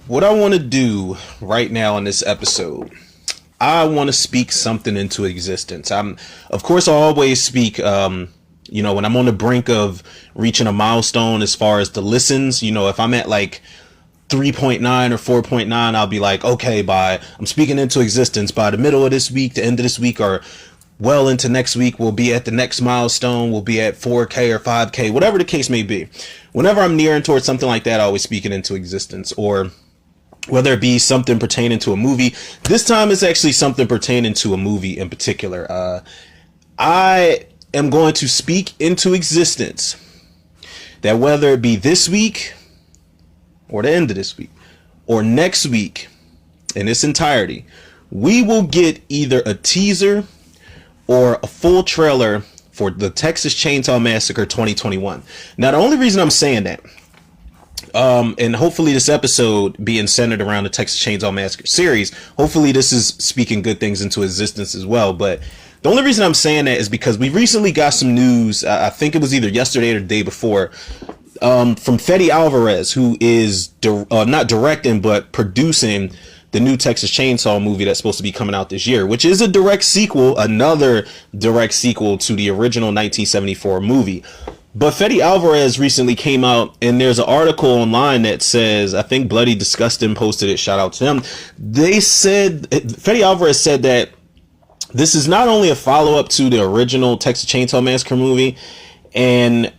What I want to do right now in this episode, I want to speak something into existence. Of course, I always speak, when I'm on the brink of reaching a milestone as far as the listens, if I'm at like 3.9 or 4.9, I'll be like, okay, I'm speaking into existence by the middle of this week, the end of this week, or well into next week, we'll be at the next milestone. We'll be at 4K or 5K, whatever the case may be. Whenever I'm nearing towards something like that, I always speak it into existence, or whether it be something pertaining to a movie. This time it's actually something pertaining to a movie in particular. I am going to speak into existence that whether it be this week or the end of this week or next week in its entirety, we will get either a teaser or a full trailer for the Texas Chainsaw Massacre 2021. Now, the only reason I'm saying that, and hopefully this episode being centered around the Texas Chainsaw Massacre series, hopefully this is speaking good things into existence as well. But the only reason I'm saying that is because we recently got some news, I think it was either yesterday or the day before, from Fede Alvarez, who is not directing, but producing the new Texas Chainsaw movie that's supposed to be coming out this year, which is a direct sequel, another direct sequel to the original 1974 movie. But Fede Alvarez recently came out, and there's an article online that says, I think Bloody Disgusting posted it, shout out to them. They said, Fede Alvarez said that this is not only a follow-up to the original Texas Chainsaw Massacre movie, and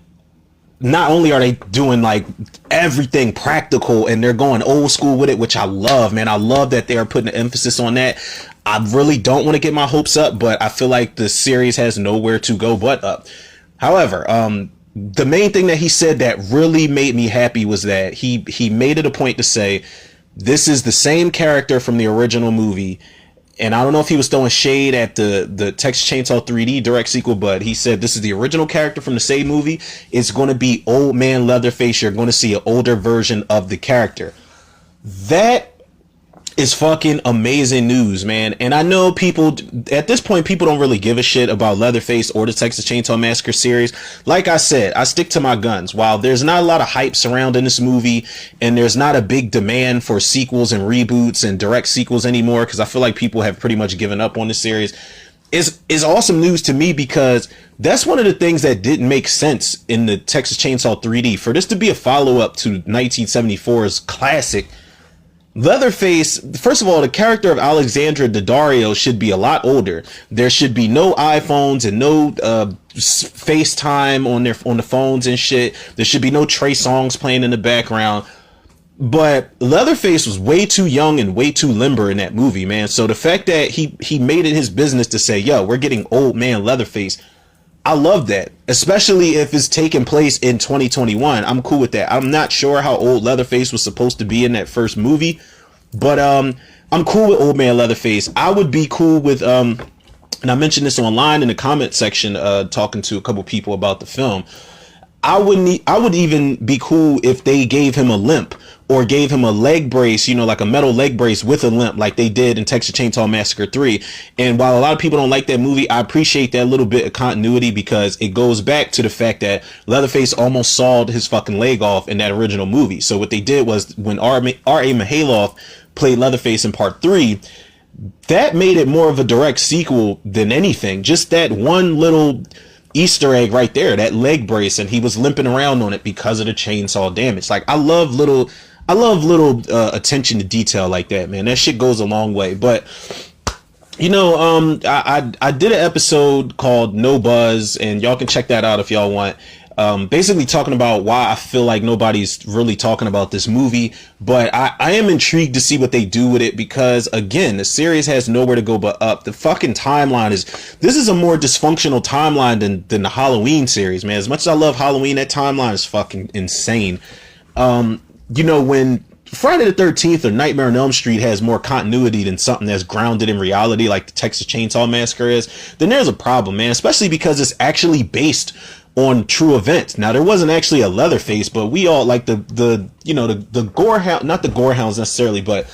not only are they doing like everything practical and they're going old school with it, which I love, man. I love that they are putting an emphasis on that. I really don't want to get my hopes up, but I feel like the series has nowhere to go but up. However, the main thing that he said that really made me happy was that he made it a point to say this is the same character from the original movie. And I don't know if he was throwing shade at the Texas Chainsaw 3D direct sequel, but he said this is the original character from the same movie. It's going to be old man Leatherface. You're going to see an older version of the character. That is fucking amazing news, man. And I know people, at this point, people don't really give a shit about Leatherface or the Texas Chainsaw Massacre series. Like I said, I stick to my guns. While there's not a lot of hype surrounding this movie, and there's not a big demand for sequels and reboots and direct sequels anymore, because I feel like people have pretty much given up on this series, is awesome news to me, because that's one of the things that didn't make sense in the Texas Chainsaw 3D. For this to be a follow-up to 1974's classic, Leatherface, first of all, the character of Alexandra Daddario should be a lot older. There should be no iPhones and no FaceTime on the phones and shit. There should be no Trey songs playing in the background. But Leatherface was way too young and way too limber in that movie, man. So the fact that he made it his business to say, yo, we're getting old man Leatherface, I love that, especially if it's taking place in 2021. I'm cool with that. I'm not sure how old Leatherface was supposed to be in that first movie, but I'm cool with old man Leatherface. I would be cool with and I mentioned this online in the comment section, talking to a couple people about the film. I would even be cool if they gave him a limp or gave him a leg brace, like a metal leg brace with a limp, like they did in Texas Chainsaw Massacre 3. And while a lot of people don't like that movie, I appreciate that little bit of continuity, because it goes back to the fact that Leatherface almost sawed his fucking leg off in that original movie. So what they did was, when R.A. Mihailoff played Leatherface in part 3, that made it more of a direct sequel than anything. Just that one little Easter egg right there, that leg brace, and he was limping around on it because of the chainsaw damage. Like, I love little attention to detail like that, man. That shit goes a long way. But I did an episode called No Buzz, and y'all can check that out if y'all want. Basically talking about why I feel like nobody's really talking about this movie, but I am intrigued to see what they do with it, because again, the series has nowhere to go but up. The fucking timeline this is a more dysfunctional timeline than the Halloween series, man. As much as I love Halloween, that timeline is fucking insane. When Friday the 13th or Nightmare on Elm Street has more continuity than something that's grounded in reality like the Texas Chainsaw Massacre is, then there's a problem, man, especially because it's actually based on true events. Now, there wasn't actually a Leatherface, but we all like the gorehound, not the gorehounds necessarily, but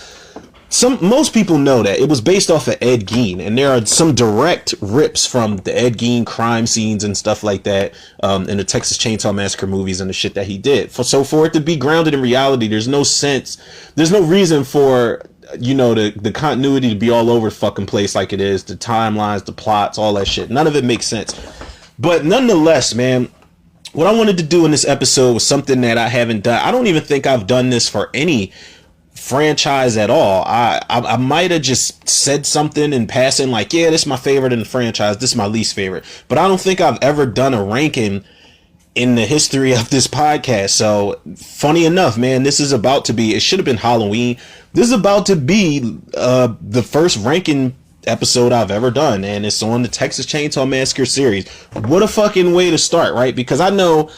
most people know that it was based off of Ed Gein, and there are some direct rips from the Ed Gein crime scenes and stuff like that in the Texas Chainsaw Massacre movies and the shit that he did. So for it to be grounded in reality, there's no reason for the continuity to be all over the fucking place like it is, the timelines, the plots, all that shit. None of it makes sense. But nonetheless, man, what I wanted to do in this episode was something that I haven't done. I don't even think I've done this for any franchise at all. I might have just said something in passing like, yeah, this is my favorite in the franchise, this is my least favorite, but I don't think I've ever done a ranking in the history of this podcast. So funny enough, man, this is about to be, it should have been Halloween, this is about to be the first ranking episode I've ever done, and it's on the Texas Chainsaw Massacre series. What a fucking way to start, right? Because I know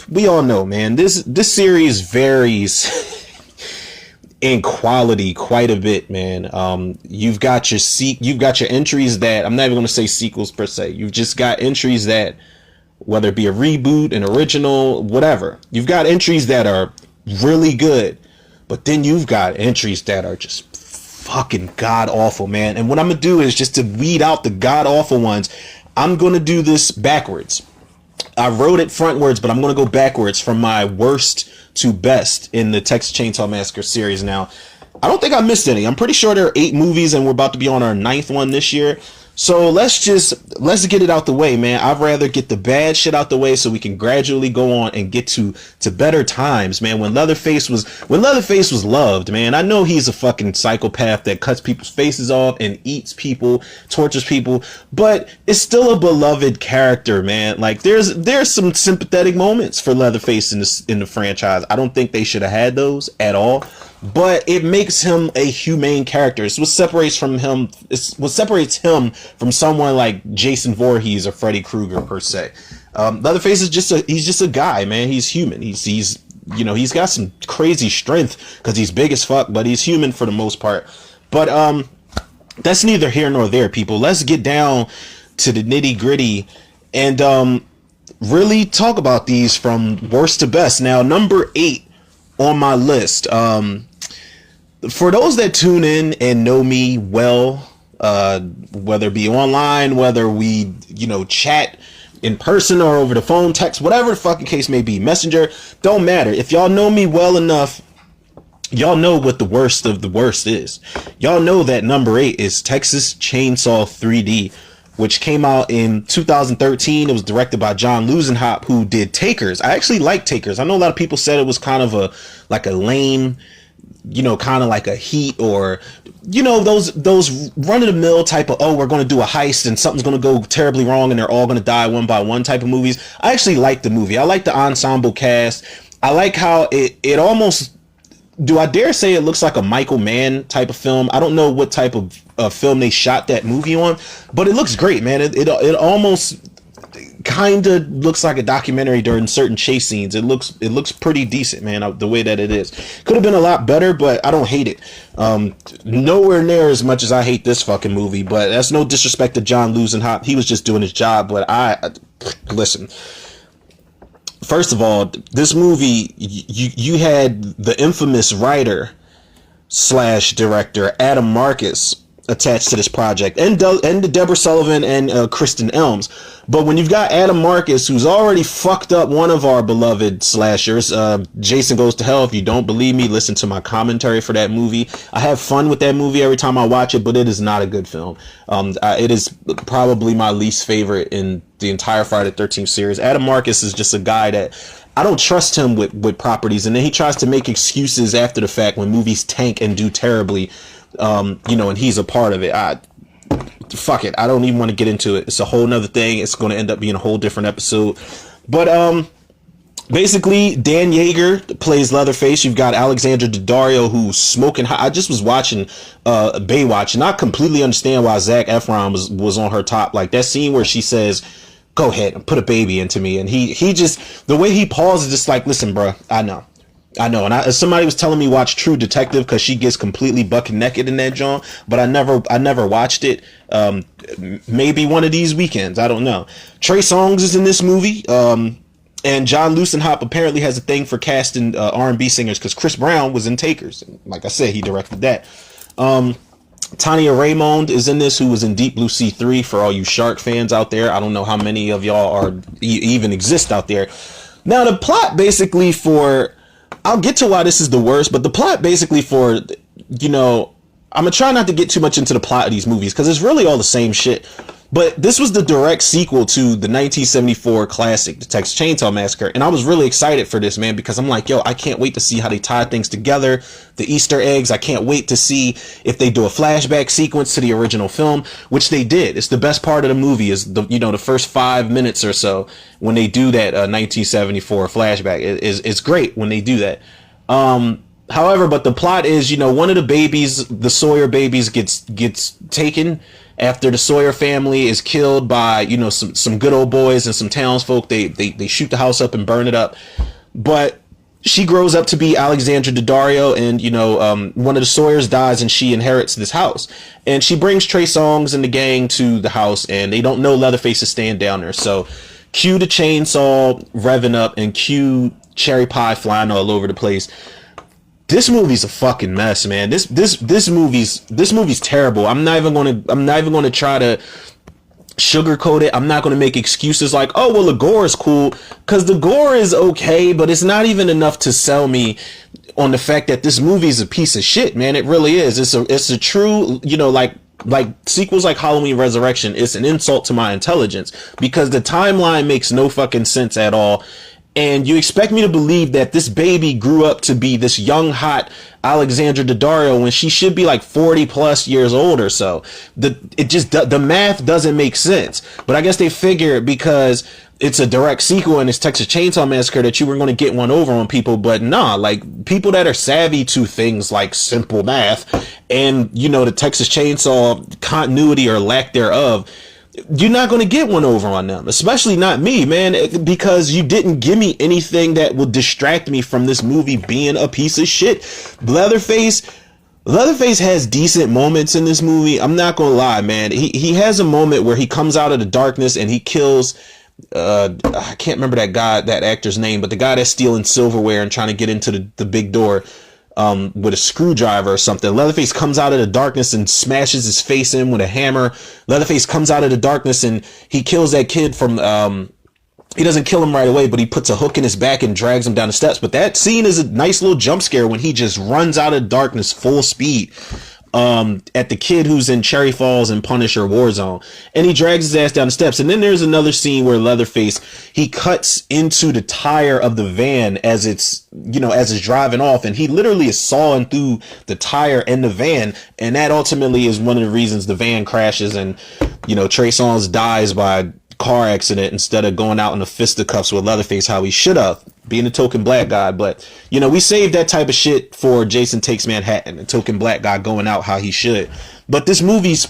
we all know, man, this series varies in quality quite a bit, man. You've got your entries that, I'm not even going to say sequels per se, you've just got entries that, whether it be a reboot, an original, whatever, you've got entries that are really good, but then you've got entries that are just fucking god awful, man. And what I'm gonna do is, just to weed out the god awful ones, I'm gonna do this backwards. I wrote it frontwards, but I'm gonna go backwards from my worst to best in the Texas Chainsaw Massacre series. Now, I don't think I missed any. I'm pretty sure there are 8 movies, and we're about to be on our 9th one this year. So let's get it out the way, man. I'd rather get the bad shit out the way so we can gradually go on and get to better times, man. When Leatherface was loved, man. I know he's a fucking psychopath that cuts people's faces off and eats people, tortures people, but it's still a beloved character, man. Like, there's some sympathetic moments for Leatherface in the franchise. I don't think they should have had those at all, but it makes him a humane character. It's what separates him from someone like Jason Voorhees or Freddy Krueger per se. Leatherface is just a guy, man. He's human. He's got some crazy strength because he's big as fuck, but he's human for the most part. But that's neither here nor there, people. Let's get down to the nitty gritty and really talk about these from worst to best. Now, number 8 on my list. For those that tune in and know me well, whether it be online, whether we, chat in person or over the phone, text, whatever the fucking case may be, messenger, don't matter. If y'all know me well enough, y'all know what the worst of the worst is. Y'all know that number 8 is Texas Chainsaw 3D, which came out in 2013. It was directed by John Lusenhop, who did Takers. I actually like Takers. I know a lot of people said it was kind of a lame, kind of like a Heat, or those run-of-the-mill type of, oh, we're going to do a heist and something's going to go terribly wrong and they're all going to die one by one type of movies. I actually like the movie. I like the ensemble cast. I like how it almost, do I dare say it looks like a Michael Mann type of film? I don't know what type of film they shot that movie on, but it looks great, man. It almost kind of looks like a documentary during certain chase scenes. It looks pretty decent, man, the way that it is. Could have been a lot better, but I don't hate it. Nowhere near as much as I hate this fucking movie, but that's no disrespect to John Lusenhop. He was just doing his job, but listen. First of all, this movie, you had the infamous writer / director Adam Marcus attached to this project, and Deborah Sullivan and Kristen Elms. But when you've got Adam Marcus, who's already fucked up one of our beloved slashers, Jason Goes to Hell. If you don't believe me, listen to my commentary for that movie. I have fun with that movie every time I watch it, but it is not a good film. It is probably my least favorite in the entire Friday the 13th series. Adam Marcus is just a guy that I don't trust him with properties, and then he tries to make excuses after the fact when movies tank and do terribly, and he's a part of it. Fuck it. I don't even want to get into it. It's a whole nother thing. It's going to end up being a whole different episode. But basically, Dan Yeager plays Leatherface. You've got Alexandra Daddario, who's smoking hot. I just was watching Baywatch, and I completely understand why Zac Efron was on her top. Like that scene where she says, "Go ahead and put a baby into me," and he just, the way he pauses, just like, listen, bro, I know. And somebody was telling me watch True Detective because she gets completely buck naked in that joint, but I never watched it. Maybe one of these weekends, I don't know. Trey Songz is in this movie. And John Lucenhop apparently has a thing for casting R&B singers because Chris Brown was in Takers. And like I said, he directed that. Tanya Raymond is in this, who was in Deep Blue Sea 3 for all you shark fans out there. I don't know how many of y'all are even exist out there. Now, the plot basically for... I'll get to why this is the worst, but the plot basically for, you know... I'm going to try not to get too much into the plot of these movies because it's really all the same shit. But this was the direct sequel to the 1974 classic, The Texas Chainsaw Massacre. And I was really excited for this, man, because I'm like, yo, I can't wait to see how they tie things together. The Easter eggs. I can't wait to see if they do a flashback sequence to the original film, which they did. It's the best part of the movie is the first 5 minutes or so when they do that 1974 flashback. It's great when they do that. However, but the plot is, one of the babies, the Sawyer babies, gets taken after the Sawyer family is killed by, some good old boys and some townsfolk. They shoot the house up and burn it up. But she grows up to be Alexandra Daddario, and, one of the Sawyers dies and she inherits this house. And she brings Trey Songz and the gang to the house, and they don't know Leatherface is staying down there. So cue the chainsaw revving up and cue cherry pie flying all over the place. This movie's a fucking mess, man. This movie's terrible. I'm not even gonna try to sugarcoat it. I'm not gonna make excuses like, oh well, the gore is cool, because the gore is okay, but it's not even enough to sell me on the fact that this movie is a piece of shit, man. It really is. It's a true, like sequels like Halloween Resurrection. It's an insult to my intelligence because the timeline makes no fucking sense at all. And you expect me to believe that this baby grew up to be this young, hot Alexandra Daddario when she should be like 40 plus years old or so. The math doesn't make sense. But I guess they figured because it's a direct sequel and it's Texas Chainsaw Massacre that you were going to get one over on people. But nah, like people that are savvy to things like simple math and, the Texas Chainsaw continuity or lack thereof, you're not going to get one over on them, especially not me, man, because you didn't give me anything that will distract me from this movie being a piece of shit. Leatherface has decent moments in this movie. I'm not going to lie, man. He has a moment where he comes out of the darkness and he kills, I can't remember that actor's name, but the guy that's stealing silverware and trying to get into the big door with a screwdriver or something. Leatherface comes out of the darkness and smashes his face in with a hammer. Leatherface comes out of the darkness and he kills that kid from, he doesn't kill him right away, but he puts a hook in his back and drags him down the steps. But that scene is a nice little jump scare when he just runs out of darkness full speed at the kid who's in Cherry Falls and Punisher Warzone, and he drags his ass down the steps. And then there's another scene where Leatherface, he cuts into the tire of the van as it's driving off, and he literally is sawing through the tire and the van, and that ultimately is one of the reasons the van crashes and Trey Songz dies by car accident instead of going out in the fisticuffs with Leatherface how he should have, being a token black guy. But we saved that type of shit for Jason Takes Manhattan, a token black guy going out how he should. But this movie's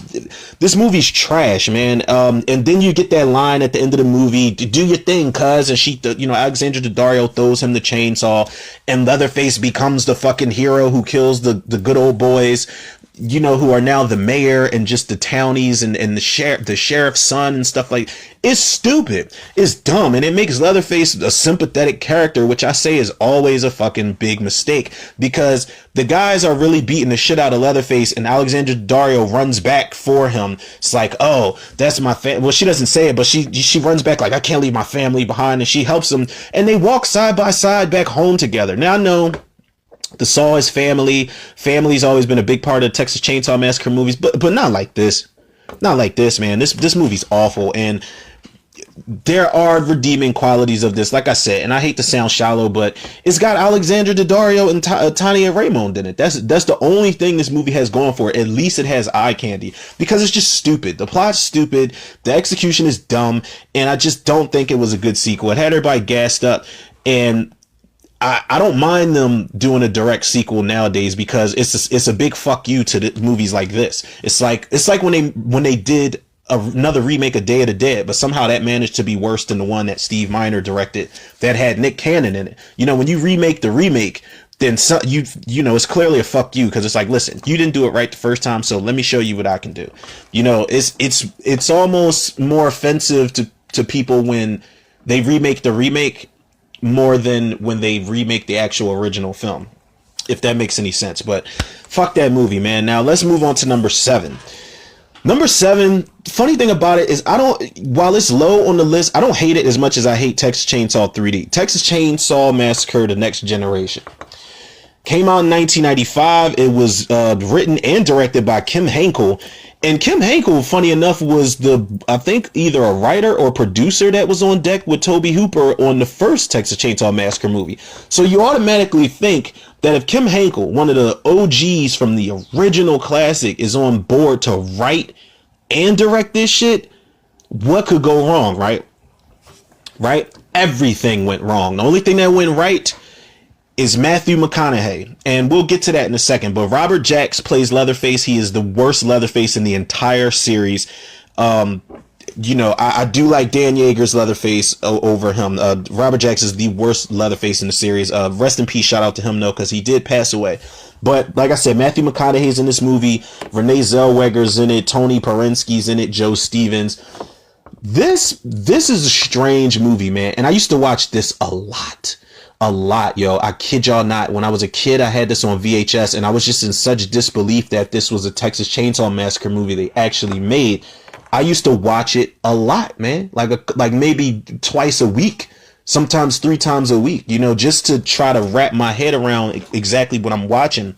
trash, man. And then you get that line at the end of the movie, do your thing, cuz, and she, Alexandra Daddario throws him the chainsaw, and Leatherface becomes the fucking hero who kills the good old boys, who are now the mayor and just the townies and the sheriff's son and stuff like. It's stupid. It's dumb. And it makes Leatherface a sympathetic character, which I say is always a fucking big mistake, because the guys are really beating the shit out of Leatherface and Alexandra Daddario runs back for him. It's like, oh, that's my family. Well, she doesn't say it, but she runs back like, I can't leave my family behind, and she helps him, and they walk side by side back home together. Now I know the Saw is family. Family's always been a big part of the Texas Chainsaw Massacre movies, but not like this. Not like this, man. This movie's awful, and there are redeeming qualities of this, like I said, and I hate to sound shallow, but it's got Alexandra Daddario and Tanya Raymond in it. That's the only thing this movie has going for it. At least it has eye candy, because it's just stupid. The plot's stupid, the execution is dumb, and I just don't think it was a good sequel. It had everybody gassed up, and I don't mind them doing a direct sequel nowadays, because it's a big fuck you to the movies like this. It's like when they did another remake of Day of the Dead, but somehow that managed to be worse than the one that Steve Miner directed that had Nick Cannon in it. When you remake the remake, then it's clearly a fuck you, because it's like, listen, you didn't do it right the first time, so let me show you what I can do. It's almost more offensive to people when they remake the remake more than when they remake the actual original film, if that makes any sense. But fuck that movie, man. Now let's move on to number 7. Number 7, funny thing about it is while it's low on the list, I don't hate it as much as I hate Texas Chainsaw 3D. Texas Chainsaw Massacre: The Next Generation came out in 1995. It was written and directed by Kim Henkel. And Kim Henkel, funny enough, was I think either a writer or producer that was on deck with Tobe Hooper on the first Texas Chainsaw Massacre movie. So you automatically think that if Kim Henkel, one of the OGs from the original classic, is on board to write and direct this shit, what could go wrong, right? Right? Everything went wrong. The only thing that went right is Matthew McConaughey, and we'll get to that in a second. But Robert Jacks plays Leatherface. He is the worst Leatherface in the entire series. I do like Dan Yeager's Leatherface over him. Robert Jacks is the worst Leatherface in the series. Rest in peace, shout out to him though, because he did pass away. But like I said, Matthew McConaughey's in this movie. Renee Zellweger's in it. Tony Parensky's in it. Joe Stevens. This is a strange movie, man. And I used to watch this a lot, yo. I kid y'all not. When I was a kid, I had this on VHS, and I was just in such disbelief that this was a Texas Chainsaw Massacre movie they actually made. I used to watch it a lot, man. Like maybe twice a week, sometimes 3 times a week, just to try to wrap my head around exactly what I'm watching.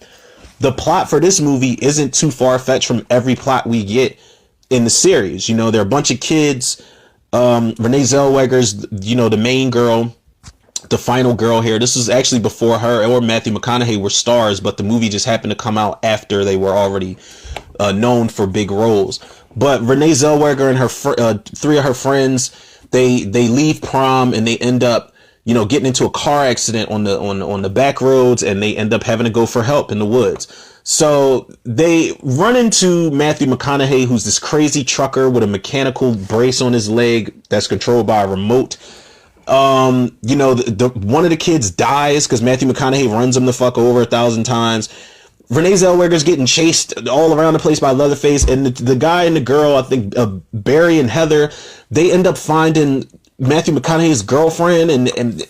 The plot for this movie isn't too far-fetched from every plot we get in the series. There are a bunch of kids. Renee Zellweger's, the main girl, the final girl here. This is actually before her or Matthew McConaughey were stars, but the movie just happened to come out after they were already known for big roles. But Renee Zellweger and her 3 of her friends, they leave prom and they end up, getting into a car accident on the back roads, and they end up having to go for help in the woods. So they run into Matthew McConaughey, who's this crazy trucker with a mechanical brace on his leg that's controlled by a remote. One of the kids dies because Matthew McConaughey runs him the fuck over 1,000 times. Renee Zellweger's getting chased all around the place by Leatherface, and the guy and the girl, I think Barry and Heather, they end up finding Matthew McConaughey's girlfriend, and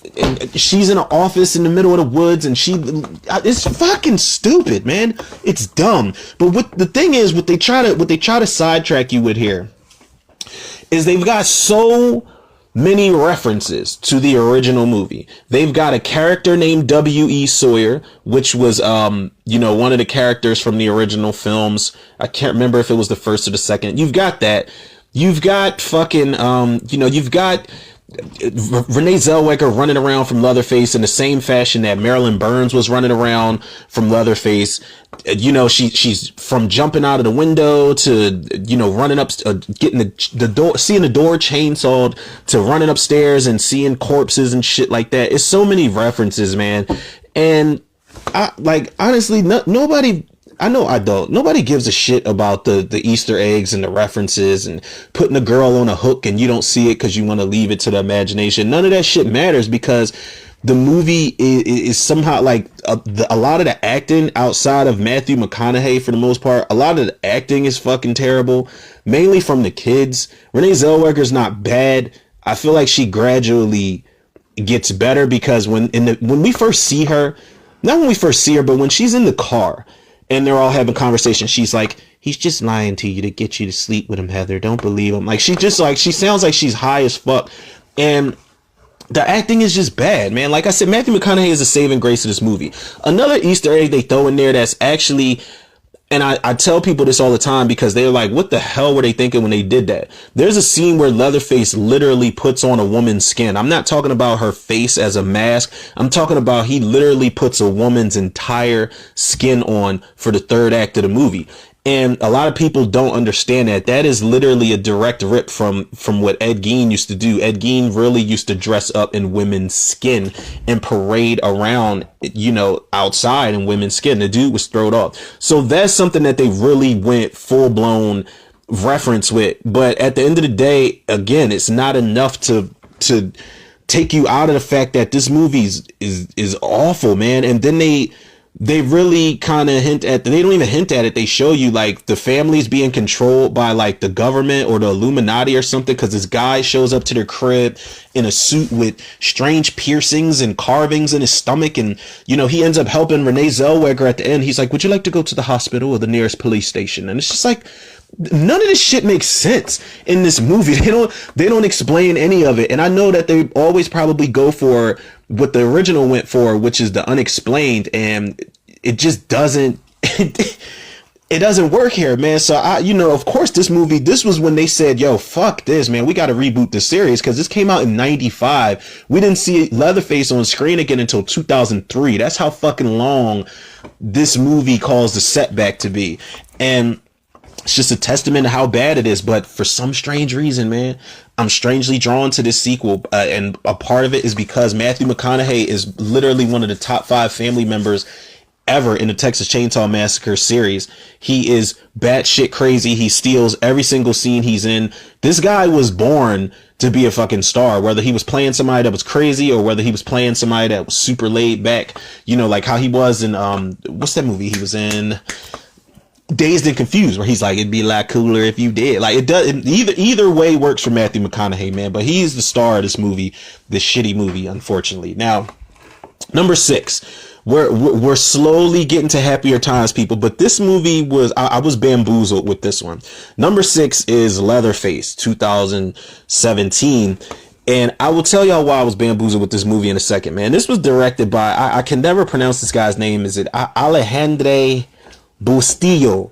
she's in an office in the middle of the woods, and it's fucking stupid, man. It's dumb. But what they try to sidetrack you with here is they've got so many references to the original movie. They've got a character named W.E. Sawyer, which was, one of the characters from the original films. I can't remember if it was the first or the second. You've got that. You've got fucking, you've got Renee Zellweger running around from Leatherface in the same fashion that Marilyn Burns was running around from Leatherface. She's from jumping out of the window to, running up, getting the door, seeing the door chainsawed, to running upstairs and seeing corpses and shit like that. It's so many references, man. And honestly, nobody gives a shit about the Easter eggs and the references and putting a girl on a hook and you don't see it because you want to leave it to the imagination. None of that shit matters, because the movie is somehow a lot of the acting outside of Matthew McConaughey, for the most part, a lot of the acting is fucking terrible, mainly from the kids. Renee Zellweger's not bad. I feel like she gradually gets better, because when we first see her, not when we first see her, but when she's in the car and they're all having conversations, she's like, he's just lying to you to get you to sleep with him, Heather. Don't believe him. She sounds like she's high as fuck. And the acting is just bad, man. Like I said, Matthew McConaughey is a saving grace of this movie. Another Easter egg they throw in there that's actually, and I tell people this all the time because they're like, what the hell were they thinking when they did that? There's a scene where Leatherface literally puts on a woman's skin. I'm not talking about her face as a mask. I'm talking about he literally puts a woman's entire skin on for the third act of the movie. And a lot of people don't understand that. That is literally a direct rip from what Ed Gein used to do. Ed Gein really used to dress up in women's skin and parade around, outside in women's skin. The dude was thrown off. So that's something that they really went full blown reference with. But at the end of the day, again, it's not enough to take you out of the fact that this movie is awful, man. And then they they really kind of hint at, they don't even hint at it. They show you like the family's being controlled by like the government or the Illuminati or something. Cause this guy shows up to their crib in a suit with strange piercings and carvings in his stomach. And, you know, he ends up helping Renee Zellweger at the end. He's like, would you like to go to the hospital or the nearest police station? And it's just like, none of this shit makes sense in this movie. They don't explain any of it. And I know that they always probably go for what the original went for, which is the unexplained, and it just doesn't it doesn't work here, man. So of course this was when they said, yo, fuck this, man, we got to reboot the series, because this came out in 95. We didn't see Leatherface on screen again until 2003. That's how fucking long this movie caused a setback to be. And it's just a testament to how bad it is. But for some strange reason, man, I'm strangely drawn to this sequel. And a part of it is because Matthew McConaughey is literally one of the top 5 family members ever in the Texas Chainsaw Massacre series. He is batshit crazy. He steals every single scene he's in. This guy was born to be a fucking star, whether he was playing somebody that was crazy or whether he was playing somebody that was super laid back, like how he was in, what's that movie he was in? Dazed and Confused, where he's like, it'd be a lot cooler if you did. Like, it does, either way works for Matthew McConaughey, man, but he's the star of this movie, this shitty movie, unfortunately. Now, number 6, we're slowly getting to happier times, people, but this movie was, I was bamboozled with this one. Number 6 is Leatherface, 2017. And I will tell y'all why I was bamboozled with this movie in a second, man. This was directed by, I can never pronounce this guy's name. Is it Alejandro Bustillo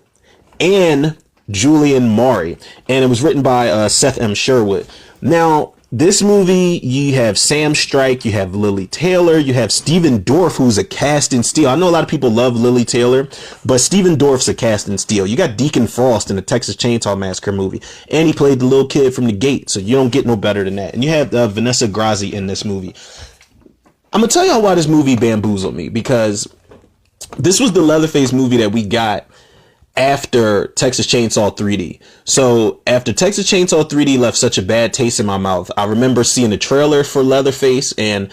and Julian Maury, and it was written by Seth M. Sherwood. Now, this movie, you have Sam Strike, you have Lily Taylor, you have Stephen Dorff, who's a cast in steel. I know a lot of people love Lily Taylor, but Stephen Dorff's a cast in steel. You got Deacon Frost in the Texas Chainsaw Massacre movie, and he played the little kid from The Gate, so you don't get no better than that. And you have Vanessa Grazi in this movie. I'm gonna tell y'all why this movie bamboozled me, because this was the Leatherface movie that we got after Texas Chainsaw 3D. So after Texas Chainsaw 3D left such a bad taste in my mouth, I remember seeing the trailer for Leatherface, and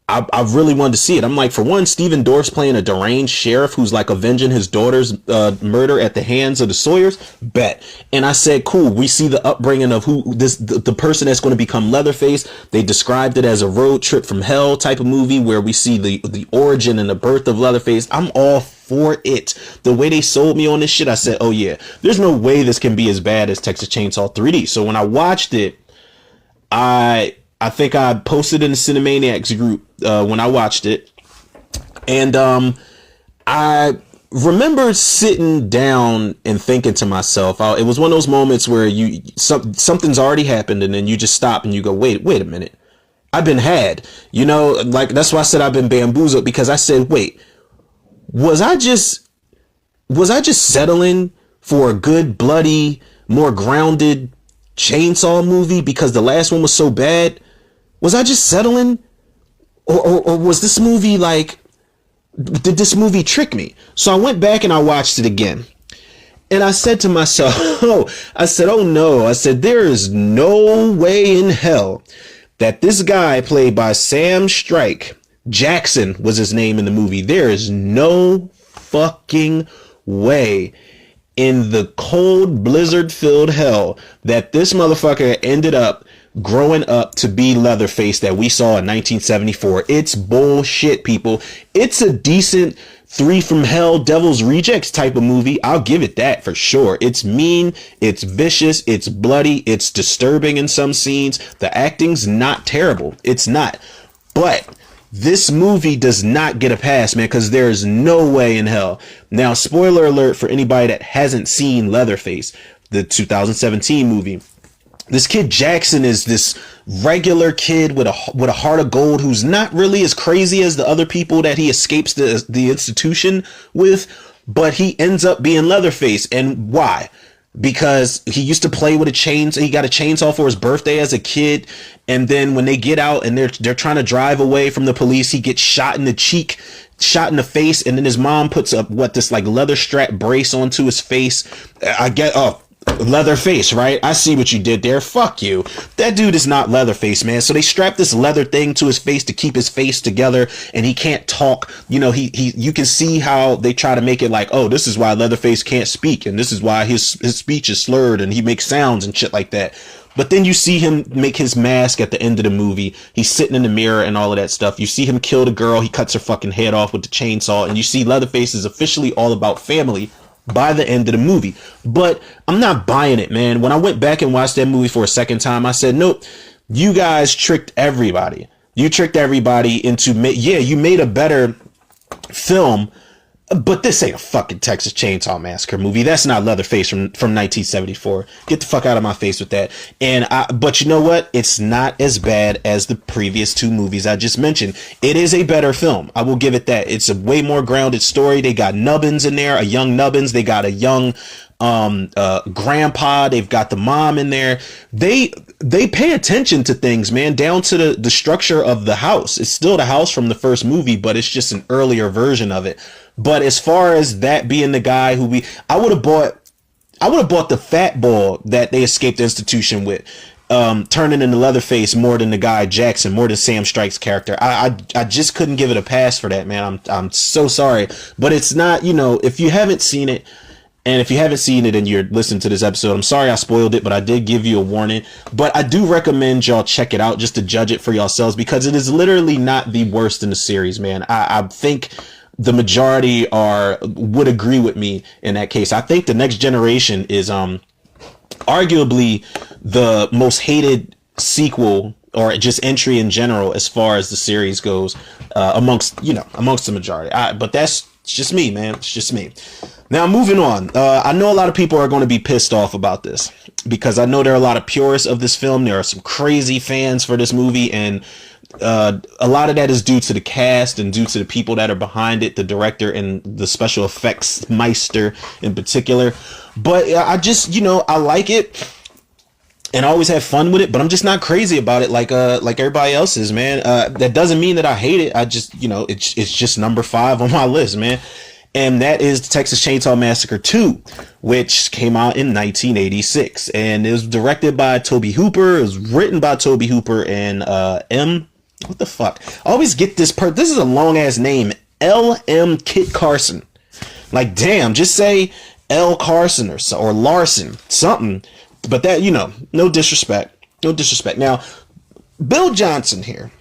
I really wanted to see it. I'm like, for one, Stephen Dorff's playing a deranged sheriff who's like avenging his daughter's murder at the hands of the Sawyers. Bet. And I said, cool. We see the upbringing of the person that's going to become Leatherface. They described it as a road trip from hell type of movie where we see the origin and the birth of Leatherface. I'm all for it. The way they sold me on this shit, I said, oh yeah, there's no way this can be as bad as Texas Chainsaw 3D. So when I watched it, I think I posted in the Cinemaniacs group when I watched it, and I remember sitting down and thinking to myself, it was one of those moments where something's already happened, and then you just stop and you go, wait a minute, I've been had, like that's why I said I've been bamboozled, because I said, wait, was I just settling for a good, bloody, more grounded chainsaw movie because the last one was so bad? Was I just settling? Or was this movie like, did this movie trick me? So I went back and I watched it again. And I said to myself, oh no. I said, there is no way in hell that this guy played by Sam Strike, Jackson was his name in the movie. There is no fucking way in the cold blizzard filled hell that this motherfucker ended up growing up to be Leatherface that we saw in 1974. It's bullshit, people. It's a decent Three from Hell, Devil's Rejects type of movie. I'll give it that for sure. It's mean, it's vicious, it's bloody, it's disturbing in some scenes. The acting's not terrible. It's not. But this movie does not get a pass, man, because there is no way in hell. Now, spoiler alert for anybody that hasn't seen Leatherface, the 2017 movie. This kid Jackson is this regular kid with a heart of gold who's not really as crazy as the other people that he escapes the institution with, but he ends up being Leatherface. And why? Because he used to play with a chainsaw. He got a chainsaw for his birthday as a kid, and then when they get out and they're trying to drive away from the police, he gets shot in the cheek, shot in the face, and then his mom puts this like leather strap brace onto his face. Leatherface, right? I see what you did there. Fuck you. That dude is not Leatherface, man. So they strap this leather thing to his face to keep his face together, and he can't talk. You know, you can see how they try to make it like, oh, this is why Leatherface can't speak, and this is why his speech is slurred, and he makes sounds and shit like that. But then you see him make his mask at the end of the movie. He's sitting in the mirror and all of that stuff. You see him kill the girl. He cuts her fucking head off with the chainsaw, and you see Leatherface is officially all about family by the end of the movie. But I'm not buying it, man. When I went back and watched that movie for a second time, I said, nope, you guys tricked everybody. You tricked everybody into, you made a better film, but this ain't a fucking Texas Chainsaw Massacre movie. That's not Leatherface from 1974. Get the fuck out of my face with that. But you know what? It's not as bad as the previous two movies I just mentioned. It is a better film. I will give it that. It's a way more grounded story. They got Nubbins in there, a young Nubbins. They got a young grandpa. They've got the mom in there. They pay attention to things, man, down to the structure of the house. It's still the house from the first movie, but it's just an earlier version of it. But as far as that being the guy I would have bought the fat ball that they escaped the institution with, turning into Leatherface more than the guy Jackson, more than Sam Strike's character. I just couldn't give it a pass for that, man. I'm so sorry, but it's not, you know, if you haven't seen it, and if you haven't seen it and you're listening to this episode, I'm sorry I spoiled it, but I did give you a warning. But I do recommend y'all check it out just to judge it for yourselves, because it is literally not the worst in the series, man. I think the majority would agree with me in that case. I think The Next Generation is arguably the most hated sequel or just entry in general as far as the series goes, amongst the majority. But that's just me, man. It's just me. Now, moving on. I know a lot of people are going to be pissed off about this, because I know there are a lot of purists of this film. There are some crazy fans for this movie, and a lot of that is due to the cast and due to the people that are behind it, the director and the special effects meister in particular. But I just, I like it, and I always have fun with it, but I'm just not crazy about it like everybody else is, man. That doesn't mean that I hate it. I just, it's just number 5 on my list, man. And that is Texas Chainsaw Massacre 2, which came out in 1986. And it was directed by Tobe Hooper. It was written by Tobe Hooper and what the fuck? I always get this this is a long ass name. L.M. Kit Carson. Like, damn, just say L. Carson or Larson, something. But that, no disrespect. No disrespect. Now, Bill Johnson here.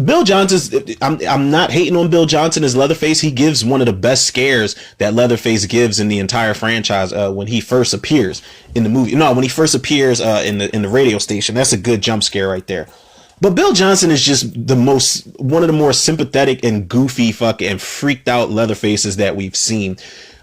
Bill Johnson, I'm not hating on Bill Johnson as Leatherface. He gives one of the best scares that Leatherface gives in the entire franchise when he first appears in the movie. No, when he first appears in the radio station. That's a good jump scare right there. But Bill Johnson is just one of the more sympathetic and goofy and freaked out Leatherfaces that we've seen.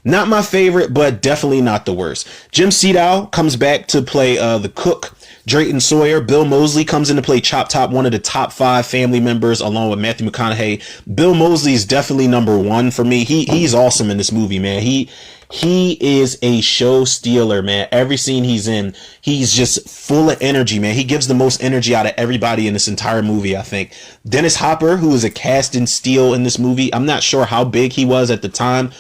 Not my favorite, but definitely not the worst. Jim Sedow comes back to play the cook, Drayton Sawyer. Bill Moseley comes in to play Chop Top, one of the top 5 family members, along with Matthew McConaughey. Bill Moseley is definitely number 1 for me. He's awesome in this movie, man. He is a show stealer, man. Every scene he's in, he's just full of energy, man. He gives the most energy out of everybody in this entire movie, I think. Dennis Hopper, who is a cast in steel in this movie. I'm not sure how big he was at the time,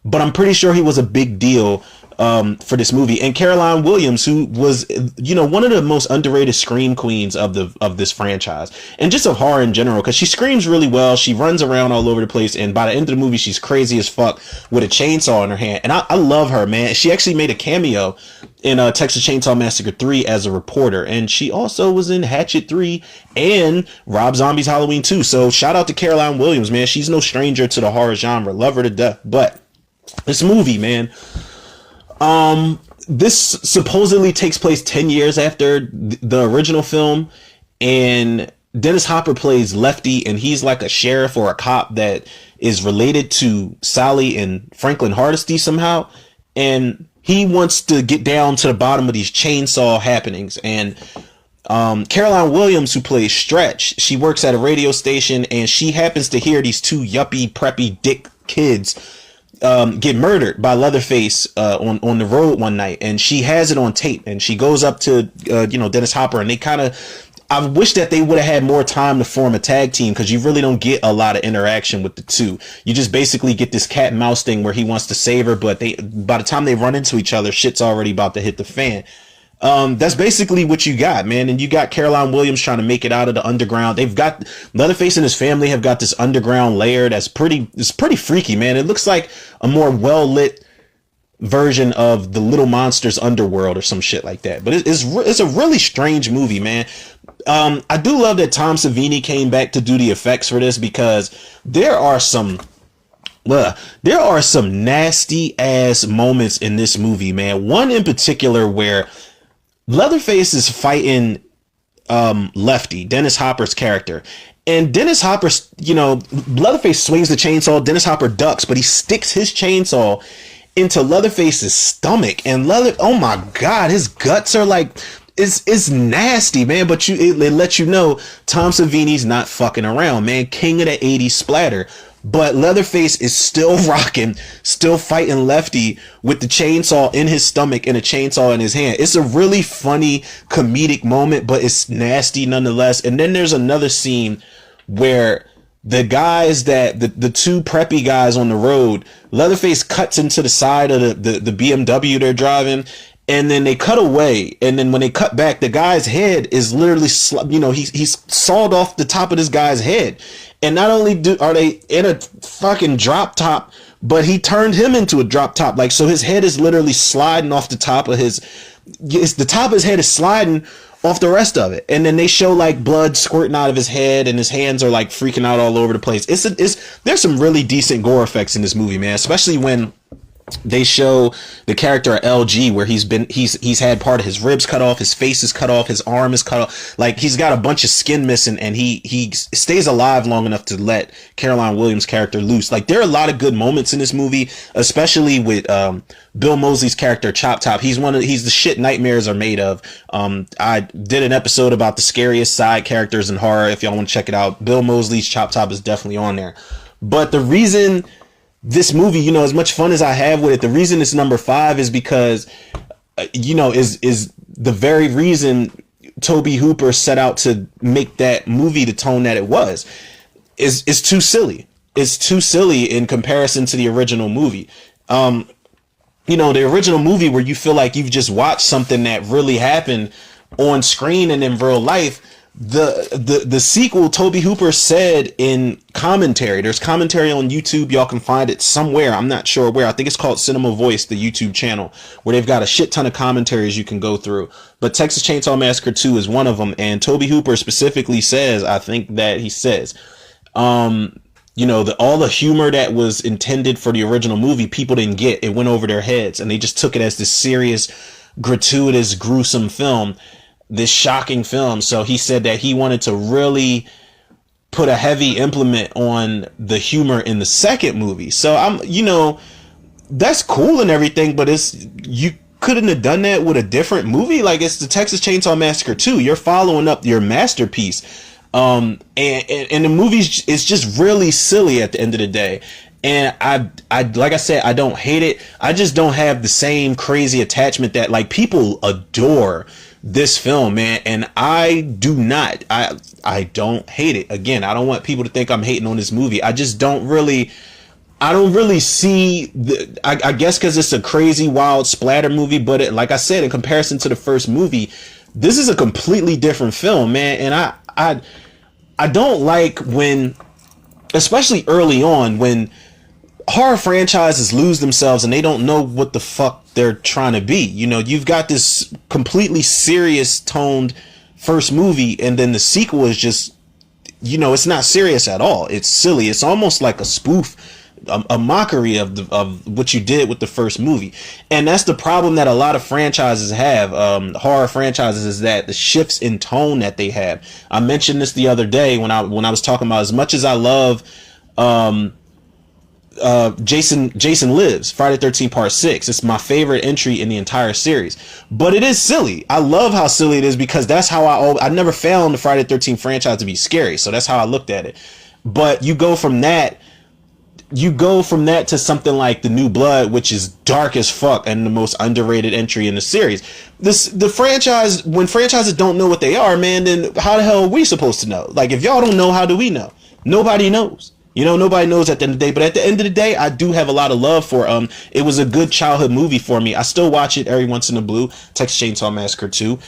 but I'm pretty sure he was a big deal for this movie. And Caroline Williams, who was, one of the most underrated scream queens of this franchise, and just of horror in general, because she screams really well. She runs around all over the place, and by the end of the movie, she's crazy as fuck with a chainsaw in her hand. And I love her, man. She actually made a cameo in Texas Chainsaw Massacre 3 as a reporter, and she also was in Hatchet 3 and Rob Zombie's Halloween 2. So shout out to Caroline Williams, man. She's no stranger to the horror genre. Love her to death. But this movie, man, this supposedly takes place 10 years after the original film, and Dennis Hopper plays Lefty, and he's like a sheriff or a cop that is related to Sally and Franklin Hardesty somehow, and he wants to get down to the bottom of these chainsaw happenings. And Caroline Williams, who plays Stretch, she works at a radio station, and she happens to hear these 2 yuppie preppy dick kids get murdered by Leatherface on the road one night, and she has it on tape, and she goes up to Dennis Hopper, and they kind of I wish that they would have had more time to form a tag team, because you really don't get a lot of interaction with the two. You just basically get this cat and mouse thing where he wants to save her, but by the time they run into each other, shit's already about to hit the fan. That's basically what you got, man. And you got Caroline Williams trying to make it out of the underground. They've got Leatherface and his family have got this underground lair it's pretty freaky, man. It looks like a more well lit version of the Little Monsters Underworld or some shit like that. But it's a really strange movie, man. I do love that Tom Savini came back to do the effects for this, because there are some nasty ass moments in this movie, man. One in particular where Leatherface is fighting Lefty, Dennis Hopper's character. And Dennis Hopper, Leatherface swings the chainsaw, Dennis Hopper ducks, but he sticks his chainsaw into Leatherface's stomach. And oh my God, his guts are like, it's nasty, man. But it lets you know Tom Savini's not fucking around, man. King of the 80s splatter. But Leatherface is still rocking, still fighting Lefty with the chainsaw in his stomach and a chainsaw in his hand. It's a really funny comedic moment, but it's nasty nonetheless. And then there's another scene where the guys the two preppy guys on the road, Leatherface cuts into the side of the BMW they're driving, and then they cut away. And then when they cut back, the guy's head is literally, he's sawed off the top of this guy's head. And not only are they in a fucking drop top, but he turned him into a drop top. Like, so his head is literally sliding off the top of the top of his head is sliding off the rest of it. And then they show like blood squirting out of his head, and his hands are like freaking out all over the place. There's some really decent gore effects in this movie, man, especially when they show the character LG, where he's had part of his ribs cut off, his face is cut off, his arm is cut off, like he's got a bunch of skin missing, and he stays alive long enough to let Caroline Williams' character loose. Like, there are a lot of good moments in this movie, especially with Bill Moseley's character Chop Top. He's the shit nightmares are made of. I did an episode about the scariest side characters in horror. If y'all want to check it out, Bill Moseley's Chop Top is definitely on there. But the reason this movie, as much fun as I have with it, the reason it's number 5 is because, is the very reason Tobe Hooper set out to make that movie the tone that it was. Is too silly. It's too silly in comparison to the original movie. The original movie, where you feel like you've just watched something that really happened on screen and in real life. The sequel, Tobe Hooper said in commentary, there's commentary on YouTube, y'all can find it somewhere, I'm not sure where, I think it's called Cinema Voice, the YouTube channel, where they've got a shit ton of commentaries you can go through, but Texas Chainsaw Massacre 2 is one of them. And Tobe Hooper specifically says, I think that he says, all the humor that was intended for the original movie, people didn't get. It went over their heads, and they just took it as this serious, gratuitous, gruesome film, this shocking film. So he said that he wanted to really put a heavy implement on the humor in the second movie. So that's cool and everything, but you couldn't have done that with a different movie. Like, it's the Texas Chainsaw Massacre 2. You're following up your masterpiece. And the movie is just really silly at the end of the day. And I like I said, I don't hate it. I just don't have the same crazy attachment that, like, people adore this film, man. And I do not. I don't hate it. Again, I don't want people to think I'm hating on this movie. I just don't really. I don't really see I guess because it's a crazy, wild splatter movie. But like I said, in comparison to the first movie, this is a completely different film, man. And I don't like when, especially early on, when horror franchises lose themselves and they don't know what the fuck they're trying to be. You've got this completely serious toned first movie, and then the sequel is just, it's not serious at all. It's silly. It's almost like a spoof, a mockery of what you did with the first movie. And that's the problem that a lot of franchises have, horror franchises, is that the shifts in tone that they have. I mentioned this the other day when I was talking about, as much as I love Jason Lives, Friday the 13th Part 6. It's my favorite entry in the entire series. But it is silly. I love how silly it is, because that's how I never found the Friday the 13th franchise to be scary. So that's how I looked at it. But you go from that you go from that to something like The New Blood, which is dark as fuck and the most underrated entry in the series. The franchise, when franchises don't know what they are, man, then how the hell are we supposed to know? Like, if y'all don't know, how do we know? Nobody knows. You know, nobody knows at the end of the day. But at the end of the day, I do have a lot of love for it was a good childhood movie for me. I still watch it every once in a blue. Texas Chainsaw Massacre 2.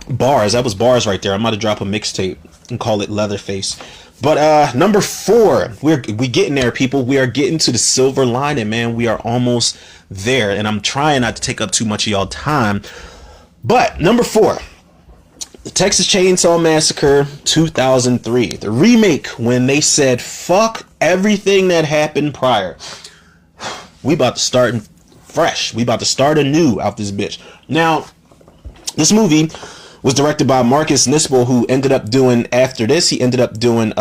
Bars. That was bars right there. I might have dropped a mixtape and call it Leatherface. But number 4, we getting there, people. We are getting to the silver lining, man. We are almost there, and I'm trying not to take up too much of y'all time. But number 4, the Texas Chainsaw Massacre 2003, the remake, when they said fuck everything that happened prior. We about to start fresh. We about to start anew out this bitch. Now, this movie was directed by Marcus Nispel, who ended up doing, after this, he ended up doing,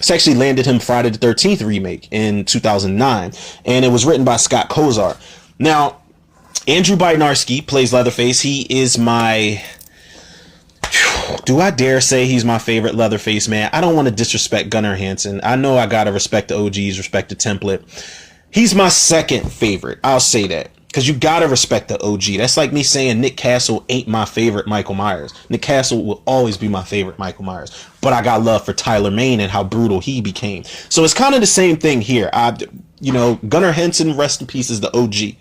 it's actually landed him Friday the 13th remake in 2009. And it was written by Scott Kozar. Now, Andrew Bynarski plays Leatherface. He is my, do I dare say he's my favorite Leatherface, man? I don't want to disrespect Gunnar Hansen. I know I gotta respect the OGs, respect the template. He's my second favorite. I'll say that. Because you gotta respect the OG. That's like me saying Nick Castle ain't my favorite Michael Myers. Nick Castle will always be my favorite Michael Myers. But I got love for Tyler Mane and how brutal he became. So it's kind of the same thing here. Gunnar Hansen, rest in peace, is the OG.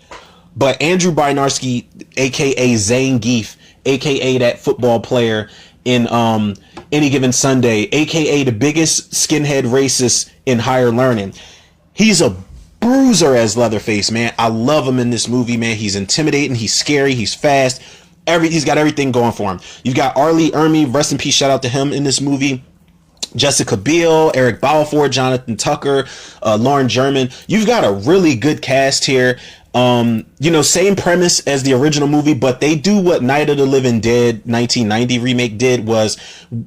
But Andrew Bynarski, a.k.a. Zane Geef, a.k.a. that football player in Any Given Sunday, a.k.a. the biggest skinhead racist in Higher Learning. He's a bruiser as Leatherface, man. I love him in this movie, man. He's intimidating, he's scary, he's fast. He's got everything going for him. You've got Arlie Ermey, rest in peace, shout out to him in this movie. Jessica Biel, Eric Balfour, Jonathan Tucker, Lauren German. You've got a really good cast here. Same premise as the original movie, but they do what Night of the Living Dead 1990 remake did, was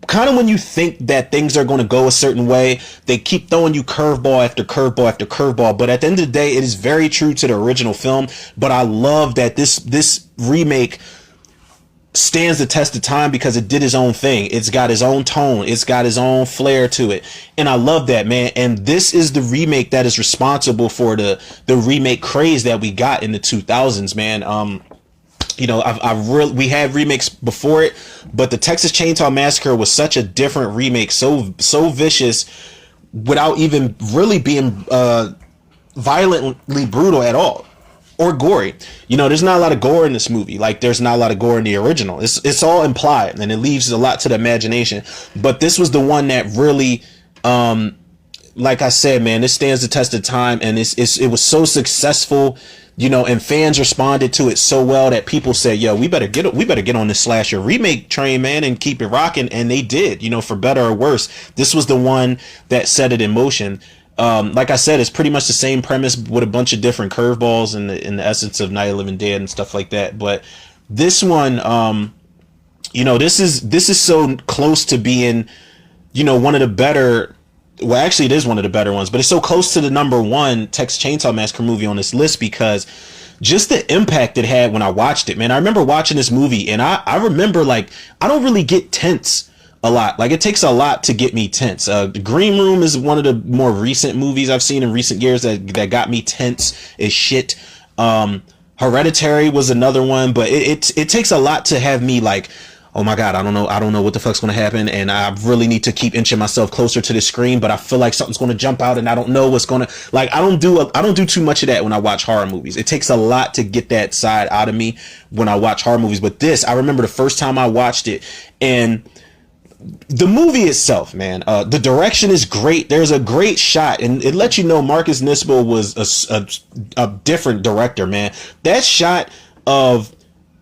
kind of when you think that things are going to go a certain way, they keep throwing you curveball after curveball after curveball. But at the end of the day, it is very true to the original film. But I love that this remake stands the test of time because it did his own thing. It's got his own tone. It's got his own flair to it. And I love that, man. And this is the remake that is responsible for the remake craze that we got in the 2000s, man. We had remakes before it, but the Texas Chainsaw Massacre was such a different remake, so vicious, without even really being violently brutal at all. Or gory. There's not a lot of gore in this movie. Like, there's not a lot of gore in the original. It's all implied, and it leaves a lot to the imagination. But this was the one that really, like I said, man, this stands the test of time, and it was so successful, and fans responded to it so well that people said, yo, we better get on this slasher remake train, man, and keep it rocking. And they did, for better or worse. This was the one that set it in motion. Like I said, it's pretty much the same premise with a bunch of different curveballs in the essence of Night of the Living Dead and stuff like that. But this one, this is so close to being, one of the better. Well, actually, it is one of the better ones, but it's so close to the number 1 Texas Chainsaw Massacre movie on this list because just the impact it had when I watched it, man. I remember watching this movie, and I remember, like, I don't really get tense a lot. Like, it takes a lot to get me tense. The Green Room is one of the more recent movies I've seen in recent years that got me tense as shit. Hereditary was another one, but it takes a lot to have me like, oh my God, I don't know what the fuck's going to happen, and I really need to keep inching myself closer to the screen, but I feel like something's going to jump out and I don't know what's going to, like, I don't do too much of that when I watch horror movies. It takes a lot to get that side out of me when I watch horror movies. But this, I remember the first time I watched it, and the movie itself, man, the direction is great. There's a great shot, and it lets you know Marcus Nispel was a different director, man. That shot of,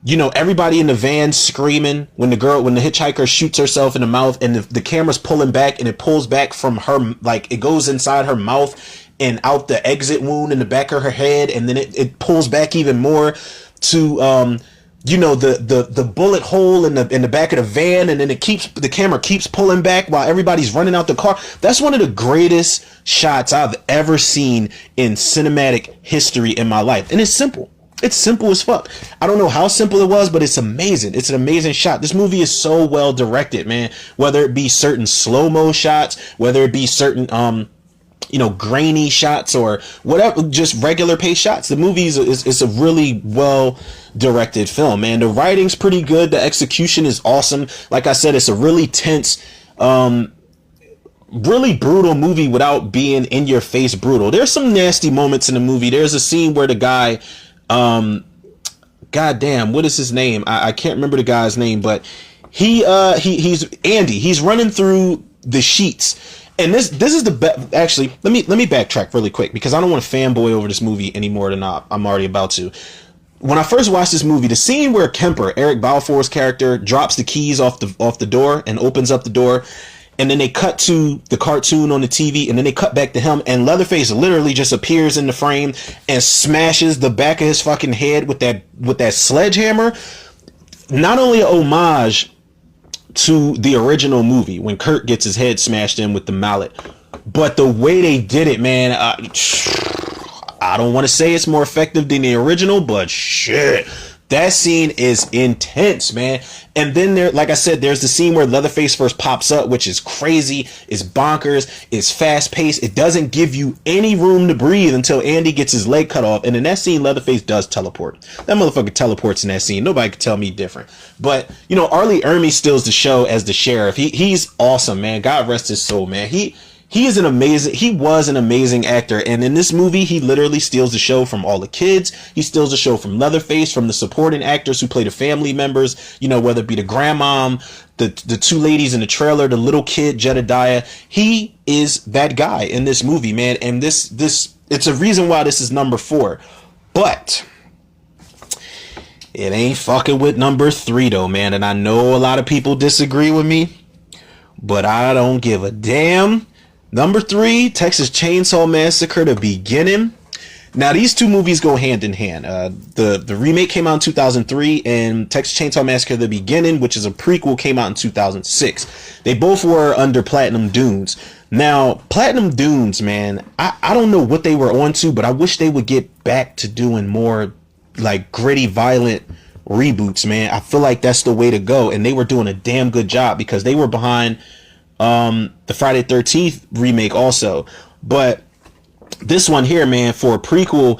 everybody in the van screaming when the hitchhiker shoots herself in the mouth, and the camera's pulling back, and it pulls back from her, like, it goes inside her mouth and out the exit wound in the back of her head, and then it pulls back even more to the bullet hole in the back of the van, and then the camera keeps pulling back while everybody's running out the car. That's one of the greatest shots I've ever seen in cinematic history in my life. And it's simple. It's simple as fuck. I don't know how simple it was, but it's amazing. It's an amazing shot. This movie is so well directed, man. Whether it be certain slow-mo shots, whether it be certain grainy shots or whatever, just regular pace shots. The movie is a really well directed film, man. The writing's pretty good. The execution is awesome. Like I said, it's a really tense, really brutal movie without being in your face brutal. There's some nasty moments in the movie. There's a scene where the guy, goddamn, what is his name? I can't remember the guy's name, but he's Andy. He's running through the sheets. And this is the best. Actually, let me backtrack really quick because I don't want to fanboy over this movie any more than I'm already about to. When I first watched this movie, the scene where Kemper, Eric Balfour's character, drops the keys off the door and opens up the door, and then they cut to the cartoon on the TV, and then they cut back to him, and Leatherface literally just appears in the frame and smashes the back of his fucking head with that sledgehammer. Not only an homage to the original movie when Kurt gets his head smashed in with the mallet, but the way they did it, man, I don't want to say it's more effective than the original, but shit, that scene is intense, man. And then there, like I said, there's the scene where Leatherface first pops up, which is crazy, it's bonkers, it's fast paced. It doesn't give you any room to breathe until Andy gets his leg cut off. And in that scene, Leatherface does teleport. That motherfucker teleports in that scene. Nobody could tell me different. But, Arlie Ermey steals the show as the sheriff. He's awesome, man. God rest his soul, man. He was an amazing actor, and in this movie he literally steals the show from all the kids. He steals the show from Leatherface, from the supporting actors who play the family members, whether it be the grandmom, the two ladies in the trailer, the little kid Jedediah. He is that guy in this movie, man, and this it's a reason why this is number 4. But it ain't fucking with number 3 though, man, and I know a lot of people disagree with me, but I don't give a damn. Number 3, Texas Chainsaw Massacre: The Beginning. Now, these two movies go hand in hand. The remake came out in 2003, and Texas Chainsaw Massacre: The Beginning, which is a prequel, came out in 2006. They both were under Platinum Dunes. Now, Platinum Dunes, man, I don't know what they were on to, but I wish they would get back to doing more like gritty, violent reboots, man. I feel like that's the way to go, and they were doing a damn good job because they were behind the Friday 13th remake also. But this one here, man, for a prequels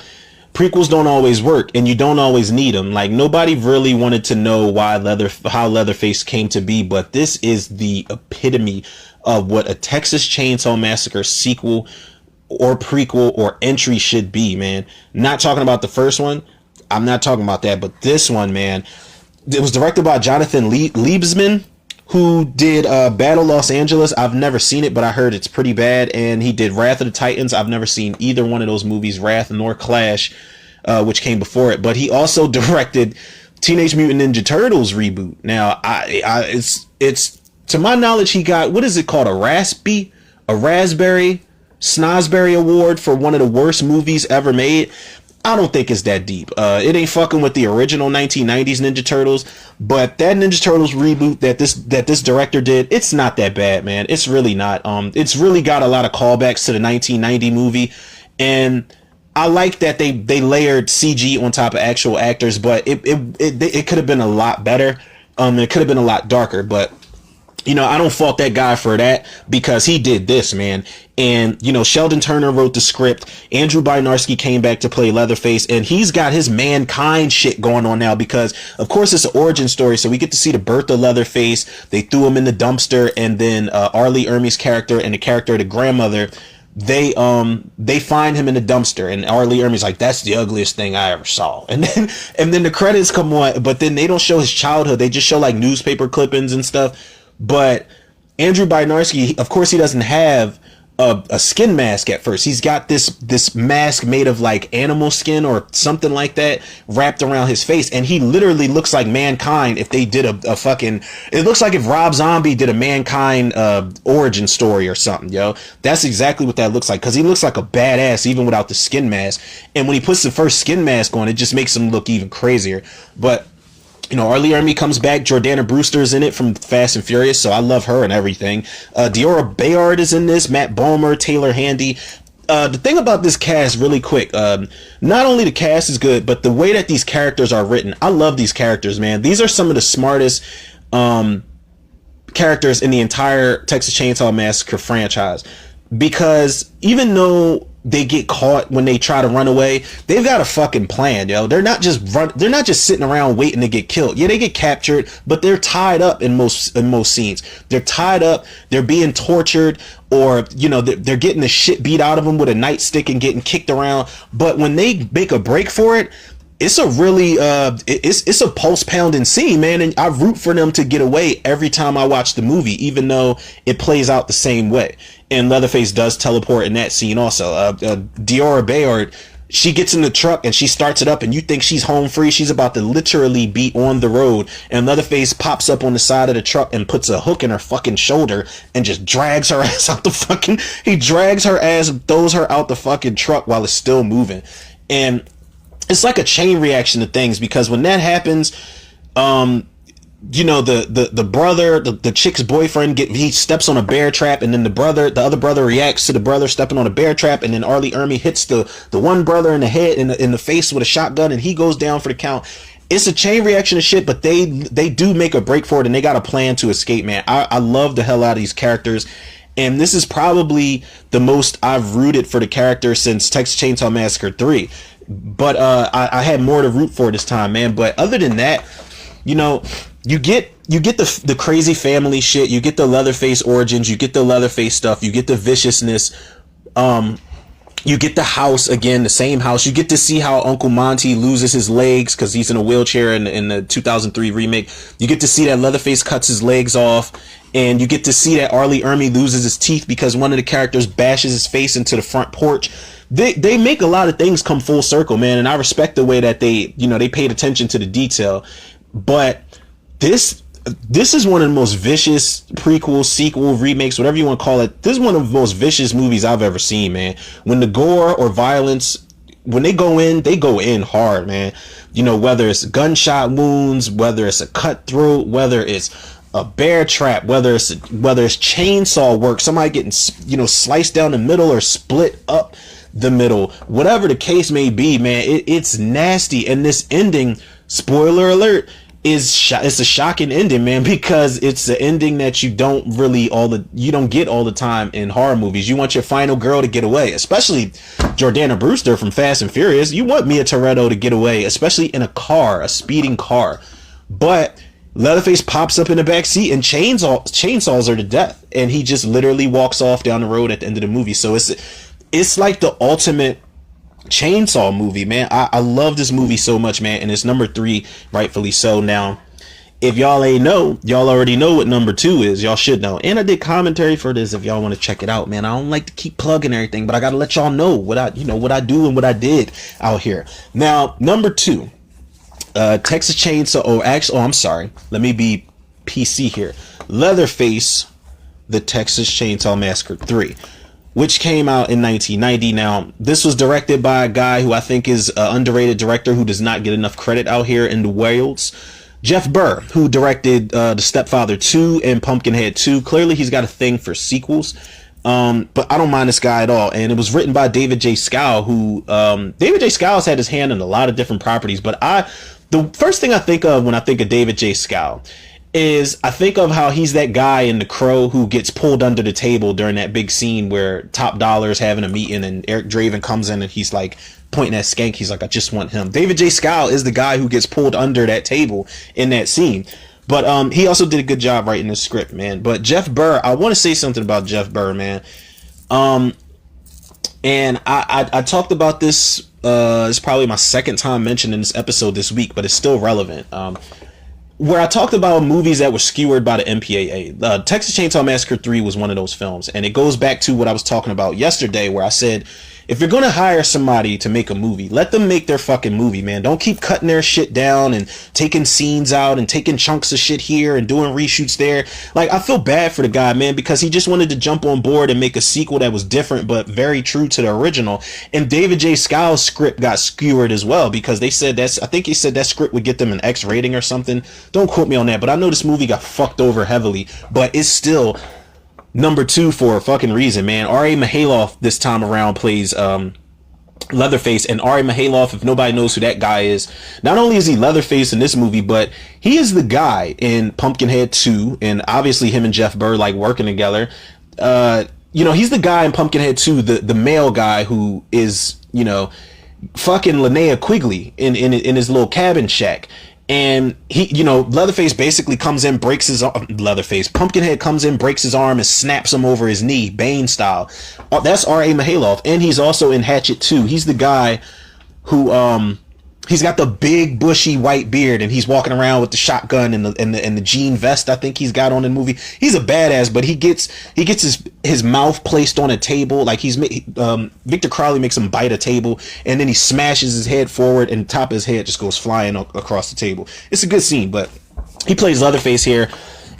don't always work, and you don't always need them. Like, nobody really wanted to know how Leatherface came to be, but this is the epitome of what a Texas Chainsaw Massacre sequel or prequel or entry should be, man. Not talking about the first one, I'm not talking about that, but this one, man, it was directed by Jonathan Liebesman, who did Battle Los Angeles. I've never seen it, but I heard it's pretty bad. And he did Wrath of the Titans. I've never seen either one of those movies, Wrath nor Clash, which came before it. But he also directed Teenage Mutant Ninja Turtles reboot. Now, it's to my knowledge, he got, what is it called, a Raspberry Snozberry Award for one of the worst movies ever made. I don't think it's that deep. It ain't fucking with the original 1990s Ninja Turtles, but that Ninja Turtles reboot that this director did, it's not that bad, man. It's really not. It's really got a lot of callbacks to the 1990 movie, and I like that they layered CG on top of actual actors, but it could have been a lot better. It could have been a lot darker, but I don't fault that guy for that because he did this, man. And, Sheldon Turner wrote the script. Andrew Bynarski came back to play Leatherface, and he's got his Mankind shit going on now because, of course, it's an origin story. So we get to see the birth of Leatherface. They threw him in the dumpster, and then Arlie Ermey's character and the character of the grandmother, they find him in the dumpster, and Arlie Ermey's like, that's the ugliest thing I ever saw. And then the credits come on, but then they don't show his childhood. They just show like newspaper clippings and stuff. But Andrew Bynarski, of course, he doesn't have a skin mask at first. He's got this mask made of like animal skin or something like that wrapped around his face, and he literally looks like Mankind if they did a fucking, it looks like if Rob Zombie did a Mankind origin story or something, yo. That's exactly what that looks like, because he looks like a badass even without the skin mask, and when he puts the first skin mask on, it just makes him look even crazier. But Arlie Ermey comes back. Jordana Brewster's in it from Fast and Furious, so I love her and everything. Diora Bayard is in this. Matt Bomer, Taylor Handy. The thing about this cast, really quick, not only the cast is good, but the way that these characters are written. I love these characters, man. These are some of the smartest characters in the entire Texas Chainsaw Massacre franchise. because even though they get caught when they try to run away, they've got a fucking plan, yo. They're not just sitting around waiting to get killed. Yeah, they get captured, but they're tied up in most scenes. They're tied up, they're being tortured, or they're getting the shit beat out of them with a nightstick and getting kicked around. But when they make a break for it, it's a really it's a pulse pounding scene, man, and I root for them to get away every time I watch the movie, even though it plays out the same way. And Leatherface does teleport in that scene also. Diora Bayard, she gets in the truck and she starts it up, and you think she's home free. She's about to literally be on the road, and Leatherface pops up on the side of the truck and puts a hook in her fucking shoulder and just drags her ass out the fucking. He drags her ass, throws her out the fucking truck while it's still moving, and it's like a chain reaction to things, because when that happens, the brother, the chick's boyfriend, he steps on a bear trap, and then the other brother reacts to the brother stepping on a bear trap, and then Arlie Ermy hits the one brother in the head, in the face with a shotgun, and he goes down for the count. It's a chain reaction of shit, but they do make a break for it, and they got a plan to escape, man. I love the hell out of these characters. And this is probably the most I've rooted for the character since Texas Chainsaw Massacre 3. But I had more to root for this time, man. But other than that, you get the crazy family shit, you get the Leatherface origins, you get the Leatherface stuff, you get the viciousness, you get the house again, the same house. You get to see how Uncle Monty loses his legs because he's in a wheelchair in the 2003 remake. You get to see that Leatherface cuts his legs off, and you get to see that Arlie Ermy loses his teeth because one of the characters bashes his face into the front porch. They make a lot of things come full circle, man, and I respect the way that they paid attention to the detail. But this is one of the most vicious prequel, sequel, remakes, whatever you want to call it. This is one of the most vicious movies I've ever seen, man. When the gore or violence, when they go in hard, man. Whether it's gunshot wounds, whether it's a cutthroat, whether it's a bear trap, whether it's chainsaw work, somebody getting sliced down the middle or split up the middle, whatever the case may be, man, it's nasty. And this ending, spoiler alert, it's a shocking ending, man, because it's the ending that you don't get all the time in horror movies. You want your final girl to get away, especially Jordana Brewster from Fast and Furious. You want Mia Toretto to get away, especially in a speeding car. But Leatherface pops up in the back seat and chainsaws her to death, and he just literally walks off down the road at the end of the movie. So it's like the ultimate chainsaw movie, man. I love this movie so much, man, and it's number 3, rightfully so. Now, if y'all ain't know, y'all already know what number 2 is. Y'all should know. And I did commentary for this if y'all want to check it out, man. I don't like to keep plugging everything, but I gotta let y'all know what I do and what I did out here. Now, number 2, Texas Chainsaw. I'm sorry. Let me be PC here. Leatherface, the Texas Chainsaw Massacre 3. Which came out in 1990. Now, this was directed by a guy who I think is an underrated director who does not get enough credit out here in the worlds. Jeff Burr, who directed The Stepfather 2 and Pumpkinhead 2. Clearly, he's got a thing for sequels. But I don't mind this guy at all. And it was written by David J. Scow, who David J. Scow's had his hand in a lot of different properties. But the first thing I think of when I think of David J. Scow is I think of how he's that guy in The Crow who gets pulled under the table during that big scene where Top Dollar is having a meeting and Eric Draven comes in and he's like pointing at Skank. He's like, I just want him. David J. Scow is the guy who gets pulled under that table in that scene. But he also did a good job writing the script, man. But Jeff Burr, I want to say something about Jeff Burr, man. And I talked about this. It's probably my second time mentioning this episode this week, but it's still relevant. Where I talked about movies that were skewered by the MPAA. Texas Chainsaw Massacre 3 was one of those films. And it goes back to what I was talking about yesterday, where I said, if you're going to hire somebody to make a movie, let them make their fucking movie, man. Don't keep cutting their shit down and taking scenes out and taking chunks of shit here and doing reshoots there. Like, I feel bad for the guy, man, because he just wanted to jump on board and make a sequel that was different but very true to the original. And David J. Scow's script got skewered as well because they said I think he said that script would get them an X rating or something. Don't quote me on that, but I know this movie got fucked over heavily, but it's still number 2 for a fucking reason, man. Ari Mihailoff this time around plays Leatherface, and Ari Mihailoff, if nobody knows who that guy is, not only is he Leatherface in this movie, but he is the guy in Pumpkinhead 2, and obviously him and Jeff Burr like working together. he's the guy in Pumpkinhead 2, the male guy who is, fucking Linnea Quigley in his little cabin shack. And he, Leatherface basically comes in, breaks his Pumpkinhead comes in, breaks his arm, and snaps him over his knee, Bane style. That's R.A. Mihailoff, and he's also in Hatchet 2. He's the guy who, he's got the big bushy white beard, and he's walking around with the shotgun and the jean vest I think he's got on in the movie. He's a badass, but he gets his mouth placed on a table, like Victor Crowley makes him bite a table, and then he smashes his head forward, and the top of his head just goes flying across the table. It's a good scene, but he plays Leatherface here.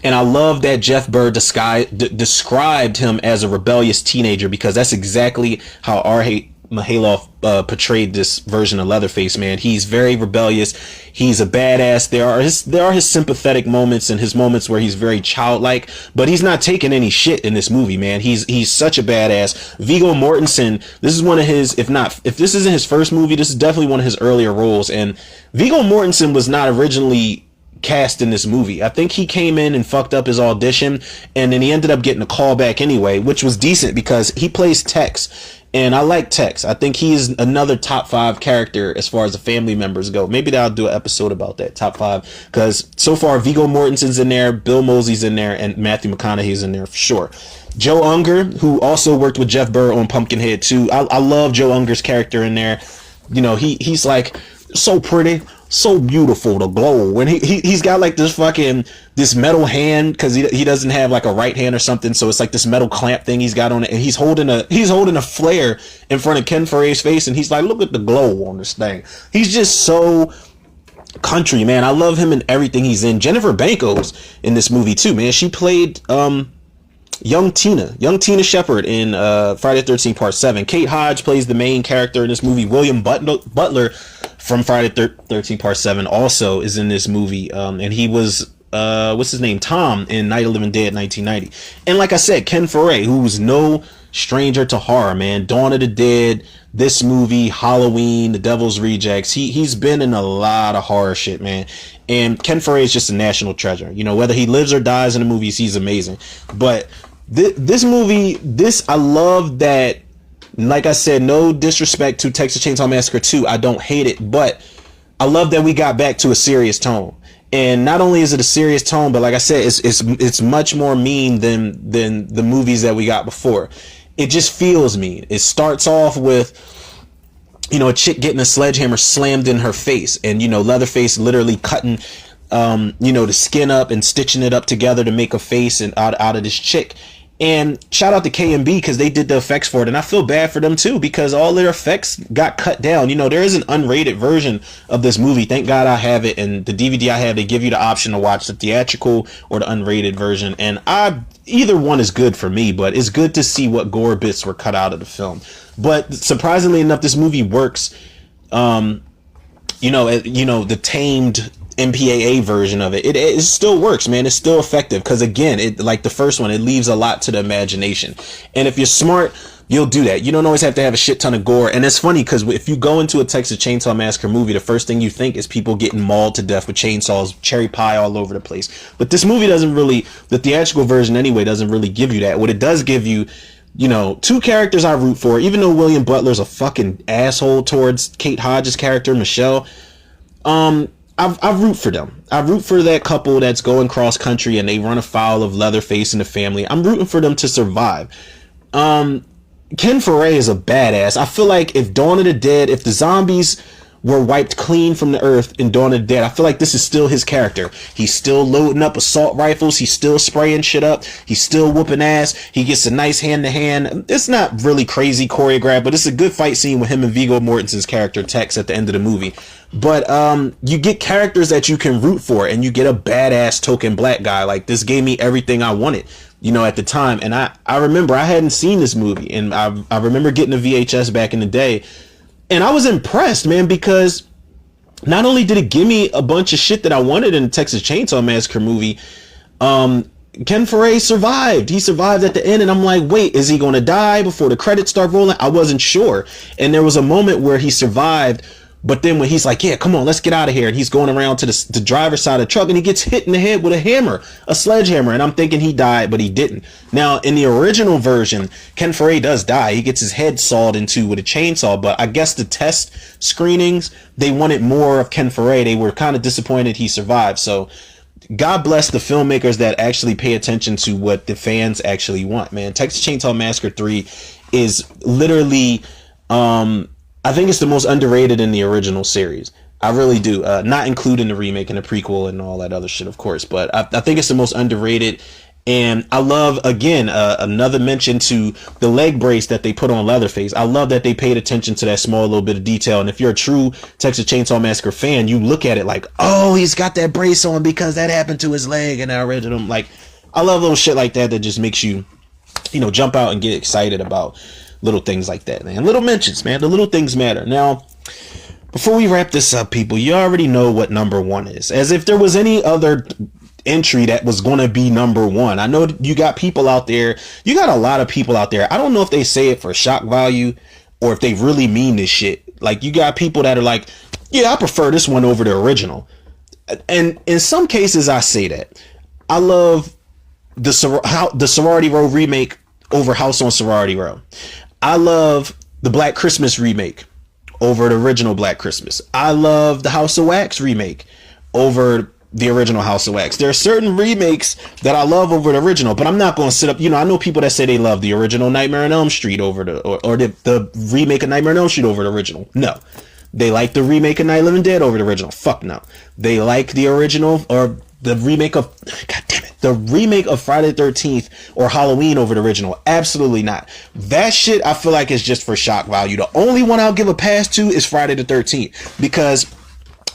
And I love that Jeff Burr described him as a rebellious teenager, because that's exactly how R.A. Mihailoff portrayed this version of Leatherface, man. He's very rebellious. He's a badass. There are his sympathetic moments and his moments where he's very childlike, but he's not taking any shit in this movie, man. He's such a badass. Viggo Mortensen, this is one of his, if this isn't his first movie, this is definitely one of his earlier roles. And Viggo Mortensen was not originally cast in this movie. I think he came in and fucked up his audition, and then he ended up getting a call back anyway, which was decent because he plays Tex. And I like Tex. I think he's another top 5 character as far as the family members go. Maybe I'll do an episode about that, top 5. Because so far, Viggo Mortensen's in there, Bill Moseley's in there, and Matthew McConaughey's in there for sure. Joe Unger, who also worked with Jeff Burr on Pumpkinhead 2. I love Joe Unger's character in there. He's like so pretty, so beautiful, the glow. And he's got like this metal hand, because he doesn't have like a right hand or something, so it's like this metal clamp thing he's got on it, and he's holding a flare in front of Ken Foree's face, and he's like, look at the glow on this thing. He's just so country, man. I love him in everything he's in. Jennifer Banco's in this movie too, man. She played young Tina Shepard in Friday the 13th Part 7. Kate Hodge plays the main character in this movie. William Butler from Friday the 13th Part 7 also is in this movie, and he was what's his name, Tom, in Night of the Living Dead 1990. And like I said, Ken Foree, who's no stranger to horror, man. Dawn of the Dead, this movie, Halloween, The Devil's Rejects. He's been in a lot of horror shit, man. And Ken Foree is just a national treasure. Whether he lives or dies in the movies, he's amazing. But this movie, I love that. Like I said, no disrespect to Texas Chainsaw Massacre 2. I don't hate it, but I love that we got back to a serious tone. And not only is it a serious tone, but like I said, it's much more mean than the movies that we got before. It just feels mean. It starts off with, a chick getting a sledgehammer slammed in her face, and Leatherface literally cutting the skin up and stitching it up together to make a face and out of this chick. And shout out to K&B, because they did the effects for it, and I feel bad for them too, because all their effects got cut down. There is an unrated version of this movie. Thank God I have it, and the DVD I have, they give you the option to watch the theatrical or the unrated version, and either one is good for me, but it's good to see what gore bits were cut out of the film. But surprisingly enough, this movie works. The tamed MPAA version of it still works, man. It's still effective, because again, it, like the first one, it leaves a lot to the imagination. And if you're smart, you'll do that. You don't always have to have a shit ton of gore. And it's funny, because if you go into a Texas Chainsaw Massacre movie, the first thing you think is people getting mauled to death with chainsaws, cherry pie all over the place. But this movie doesn't really, the theatrical version anyway, doesn't really give you that. What it does give you, two characters I root for, even though William Butler's a fucking asshole towards Kate Hodge's character, Michelle. I root for them. I root for that couple that's going cross country and they run afoul of Leatherface and the family. I'm rooting for them to survive. Ken Foree is a badass. I feel like if Dawn of the Dead, if the zombies were wiped clean from the earth in Dawn of the Dead, I feel like this is still his character. He's still loading up assault rifles. He's still spraying shit up. He's still whooping ass. He gets a nice hand-to-hand. It's not really crazy choreographed, but it's a good fight scene with him and Viggo Mortensen's character Tex at the end of the movie. But you get characters that you can root for, and you get a badass token black guy. Like, this gave me everything I wanted, at the time. And I remember I hadn't seen this movie, and I remember getting a VHS back in the day. And I was impressed, man, because not only did it give me a bunch of shit that I wanted in the Texas Chainsaw Massacre movie, Ken Foree survived. He survived at the end, and I'm like, wait, is he going to die before the credits start rolling? I wasn't sure. And there was a moment where he survived, But then when he's like, yeah, come on, let's get out of here. And he's going around to the driver's side of the truck and he gets hit in the head with a sledgehammer. And I'm thinking he died, but he didn't. Now, in the original version, Ken Foray does die. He gets his head sawed into with a chainsaw. But I guess the test screenings, they wanted more of Ken Foray. They were kind of disappointed he survived. So God bless the filmmakers that actually pay attention to what the fans actually want, man. Texas Chainsaw Massacre 3 is literally, I think it's the most underrated in the original series. I really do. Not including the remake and the prequel and all that other shit, of course. But I think it's the most underrated. And I love, again, another mention to the leg brace that they put on Leatherface. I love that they paid attention to that small little bit of detail. And if you're a true Texas Chainsaw Massacre fan, you look at it like, oh, he's got that brace on because that happened to his leg in the original. Like, I love little shit like that just makes you, jump out and get excited about little things like that, man. Little mentions, man. The little things matter. Now, before we wrap this up, people, you already know what number 1 is. As if there was any other entry that was going to be number 1. I know you got people out there. You got a lot of people out there. I don't know if they say it for shock value or if they really mean this shit. Like, you got people that are like, yeah, I prefer this one over the original. And in some cases, I say that. I love the Sorority Row remake over House on Sorority Row. I love the Black Christmas remake over the original Black Christmas. I love the House of Wax remake over the original House of Wax. There are certain remakes that I love over the original, but I'm not going to sit up. I know people that say they love the original Nightmare on Elm Street over the remake of Nightmare on Elm Street over the original. No. They like the remake of Night of the Living Dead over the original. Fuck no. They like the original or the remake of, God damn it, the remake of Friday the 13th or Halloween over the original. Absolutely not. That shit I feel like is just for shock value. The only one I'll give a pass to is Friday the 13th, because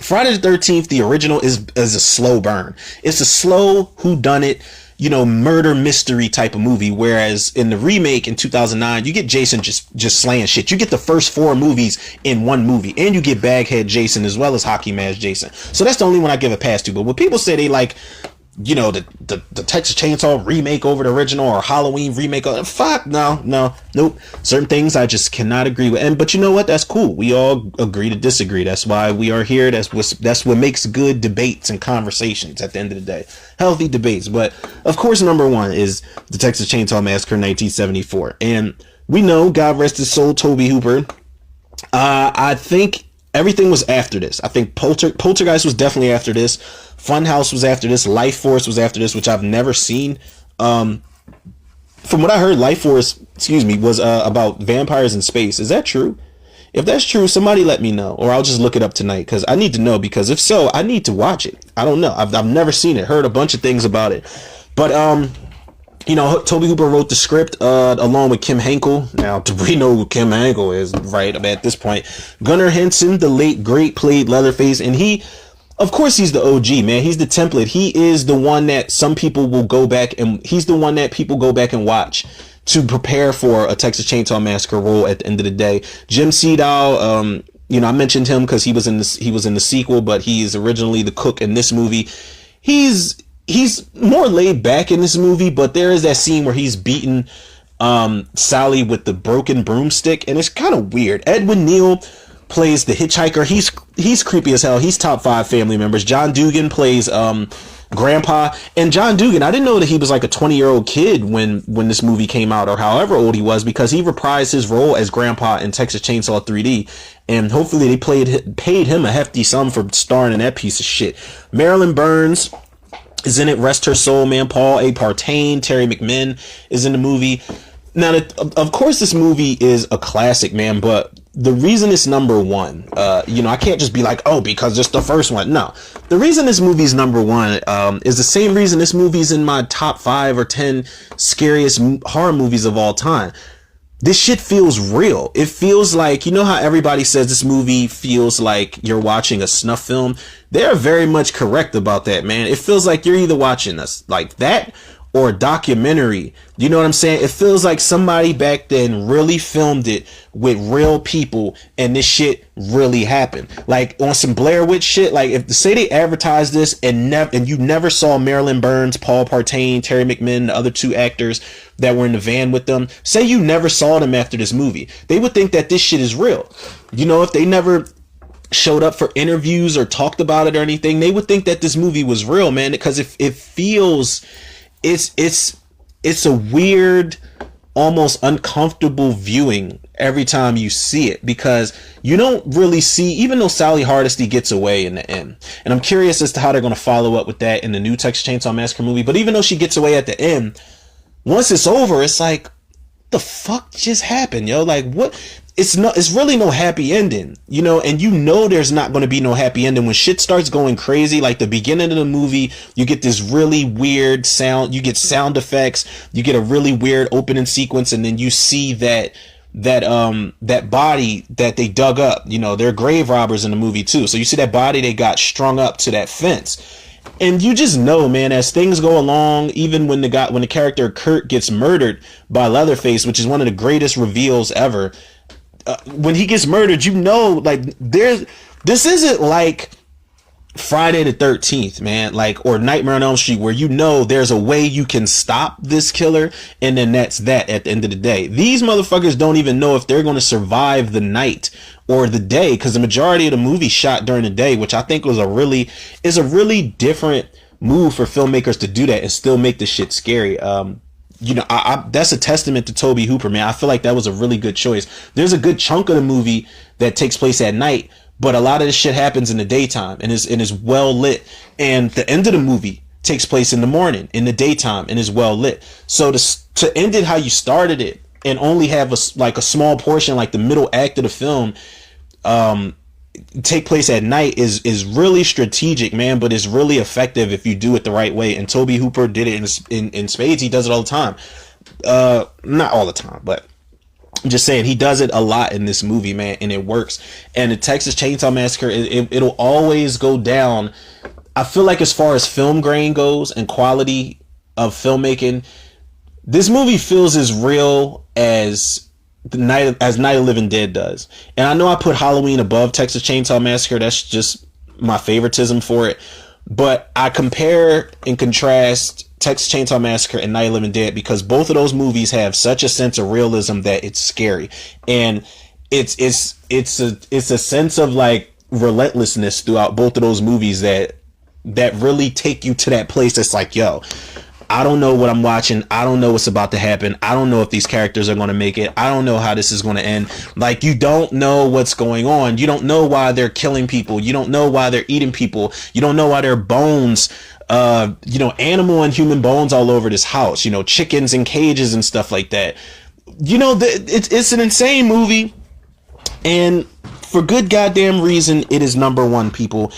Friday the 13th, the original, is a slow burn. It's a slow whodunit, murder mystery type of movie. Whereas in the remake in 2009, you get Jason just slaying shit. You get the first 4 movies in one movie, and you get Baghead Jason as well as Hockey Mask Jason. So that's the only one I give a pass to. But when people say they like, the Texas Chainsaw remake over the original or Halloween remake, fuck nope. Certain things I just cannot agree with. But you know what? That's cool. We all agree to disagree. That's why we are here. That's what makes good debates and conversations at the end of the day. Healthy debates. But of course, number 1 is the Texas Chainsaw Massacre 1974. And we know, God rest his soul, Tobe Hooper. I think everything was after this. I think Poltergeist was definitely after this. Funhouse was after this. Life Force was after this, which I've never seen. From what I heard, Life Force, was about vampires in space. Is that true? If that's true, somebody let me know, or I'll just look it up tonight, because I need to know, because if so, I need to watch it. I don't know. I've never seen it. Heard a bunch of things about it. But, Tobe Hooper wrote the script along with Kim Henkel. Now, we know who Kim Henkel is, right, at this point. Gunnar Henson, the late great, played Leatherface, and of course, he's the OG, man. He's the template. He is the one that some people will go back, and he's the one that people go back and watch to prepare for a Texas Chainsaw Massacre role at the end of the day. Jim Seedow, I mentioned him because he was in the sequel, but he is originally the cook in this movie. He's more laid back in this movie, but there is that scene where he's beating Sally with the broken broomstick, and it's kind of weird. Edwin Neal plays the hitchhiker. He's creepy as hell. He's top 5 family members. John Dugan plays Grandpa. And John Dugan, I didn't know that he was like a 20-year-old kid when this movie came out, or however old he was, because he reprised his role as Grandpa in Texas Chainsaw 3D. And hopefully they paid him a hefty sum for starring in that piece of shit. Marilyn Burns is in it. Rest her soul, man. Paul A. Partain, Terry McMinn is in the movie. Now, of course, this movie is a classic, man, but the reason it's number 1, I can't just be like, oh, because it's the first one. No, the reason this movie is number 1 is the same reason this movie is in my top 5 or 10 scariest horror movies of all time. This shit feels real. It feels like, how everybody says this movie feels like you're watching a snuff film? They're very much correct about that, man. It feels like you're either watching us like that or a documentary. You know what I'm saying? It feels like somebody back then really filmed it with real people, and this shit really happened. Like on some Blair Witch shit. Like if say they advertised this and you never saw Marilyn Burns, Paul Partain, Terry McMinn, the other 2 actors that were in the van with them. Say you never saw them after this movie, they would think that this shit is real. If they never showed up for interviews or talked about it or anything, they would think that this movie was real, man, because it feels, it's a weird, almost uncomfortable viewing every time you see it, because you don't really see, even though Sally Hardesty gets away in the end, and I'm curious as to how they're going to follow up with that in the new Texas Chainsaw Massacre movie, but even though she gets away at the end, once it's over, it's like, the fuck just happened, yo? Like, what? It's really no happy ending, you know, and you know there's not going to be no happy ending when shit starts going crazy. Like the beginning of the movie, you get this really weird sound, you get sound effects, you get a really weird opening sequence, and then you see that body that they dug up. You know, they're grave robbers in the movie too, so you see that body they got strung up to that fence. And you just know, man, as things go along, even when the character Kurt gets murdered by Leatherface, which is one of the greatest reveals ever, when he gets murdered, you know, like, this isn't like Friday the 13th, man, like, or Nightmare on Elm Street, where you know there's a way you can stop this killer, and then that's that at the end of the day. These motherfuckers don't even know if they're going to survive the night or the day, because the majority of the movie shot during the day, which I think is a really different move for filmmakers to do that and still make the shit scary. You know, I that's a testament to Tobe Hooper, man. I feel like that was a really good choice. There's a good chunk of the movie that takes place at night, but a lot of this shit happens in the daytime and is well lit. And the end of the movie takes place in the morning, in the daytime, and is well lit. So to end it how you started it and only have a small portion, like the middle act of the film, take place at night is really strategic, man, but it's really effective if you do it the right way. And Tobe Hooper did it in spades. He does it all the time. Not all the time, but I'm just saying he does it a lot in this movie, man, and it works. And the Texas Chainsaw Massacre, it'll always go down. I feel like as far as film grain goes and quality of filmmaking, this movie feels as real as Night of the Living Dead does. And I know I put Halloween above Texas Chainsaw Massacre. That's just my favoritism for it. But I compare and contrast Texas Chainsaw Massacre and Night of the Living Dead because both of those movies have such a sense of realism that it's scary. And it's a sense of like relentlessness throughout both of those movies that really take you to that place that's like, yo, I don't know what I'm watching. I don't know what's about to happen. I don't know if these characters are going to make it. I don't know how this is going to end. Like, you don't know what's going on. You don't know why they're killing people. You don't know why they're eating people. You don't know why there are bones, animal and human bones all over this house, chickens in cages and stuff like that. It's an insane movie. And for good goddamn reason, it is number one, people.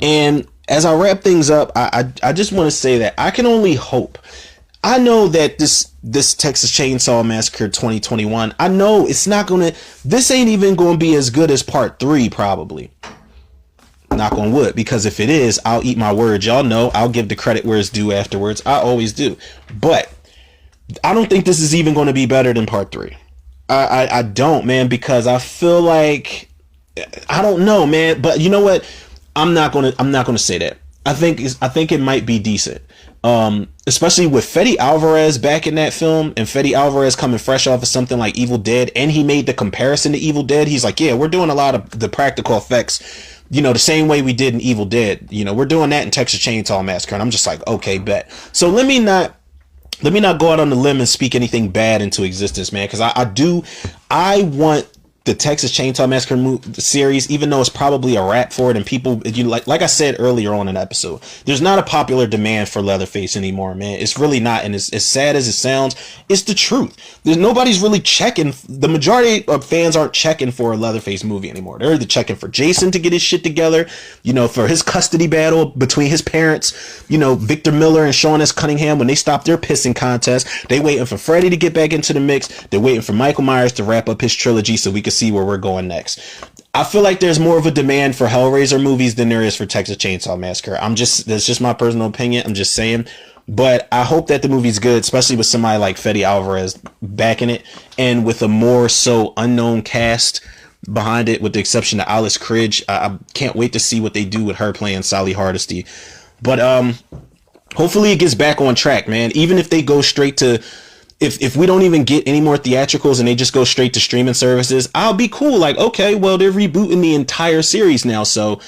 And as I wrap things up, I just want to say that I can only hope. I know that this Texas Chainsaw Massacre 2021, I know it's not going to, this ain't even going to be as good as part 3, probably. Knock on wood, because if it is, I'll eat my words. Y'all know I'll give the credit where it's due afterwards. I always do. But I don't think this is even going to be better than part 3. I don't, man, because I feel like, I don't know, man, but you know what? I'm not gonna say that. I think it might be decent. Especially with Fede Alvarez back in that film, and Fede Alvarez coming fresh off of something like Evil Dead, and he made the comparison to Evil Dead. He's like, yeah, we're doing a lot of the practical effects, the same way we did in Evil Dead. We're doing that in Texas Chainsaw Massacre. And I'm just like, okay, bet. So let me not go out on the limb and speak anything bad into existence, man, because I want the Texas Chainsaw Massacre series, even though it's probably a rap for it, and people, like I said earlier on in the episode, there's not a popular demand for Leatherface anymore, man. It's really not, and as sad as it sounds, it's the truth. Nobody's really checking. The majority of fans aren't checking for a Leatherface movie anymore. They're either checking for Jason to get his shit together, for his custody battle between his parents, Victor Miller and Sean S. Cunningham, when they stop their pissing contest. They waiting for Freddy to get back into the mix. They're waiting for Michael Myers to wrap up his trilogy so we can see where we're going next. I feel like there's more of a demand for Hellraiser movies than there is for Texas Chainsaw Massacre. That's just my personal opinion. I'm just saying. But I hope that the movie's good, especially with somebody like Fede Alvarez backing it, and with a more so unknown cast behind it, with the exception of Alice Cridge. I can't wait to see what they do with her playing Sally Hardesty. But hopefully it gets back on track, man. Even if they go straight to if we don't even get any more theatricals and they just go straight to streaming services, I'll be cool. Like, okay, well, they're rebooting the entire series now. So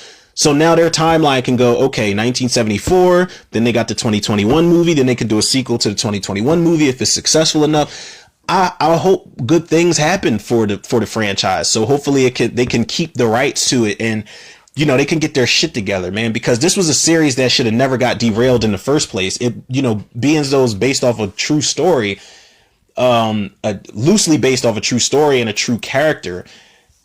now their timeline can go, okay, 1974, then they got the 2021 movie, then they can do a sequel to the 2021 movie if it's successful enough. I hope good things happen for the franchise. So hopefully they can keep the rights to it, and they can get their shit together, man, because this was a series that should have never got derailed in the first place. It, being as though it's based off a true story, loosely based off a true story and a true character,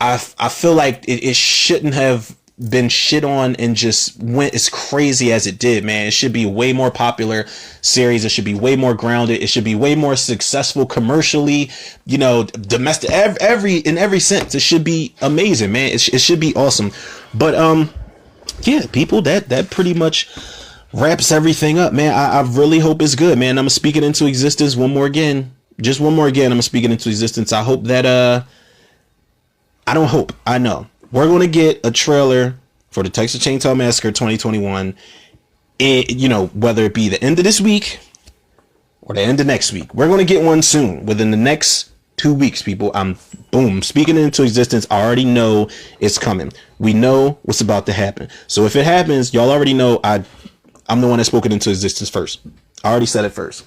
I feel like it shouldn't have been shit on and just went as crazy as it did, man. It should be a way more popular series. It should be way more grounded. It should be way more successful commercially, domestic, in every sense. It should be amazing, man. It should be awesome. But yeah, people, that pretty much wraps everything up, man. I really hope it's good, man. I'm gonna speak it into existence just one more again. I'm gonna speak it into existence. I hope that I know we're going to get a trailer for the Texas Chainsaw Massacre 2021, whether it be the end of this week or the end of next week. We're going to get one soon, within the next 2 weeks, people. I'm speaking it into existence. I already know it's coming. We know what's about to happen. So if it happens, y'all already know I'm the one that spoke it into existence first. I already said it first.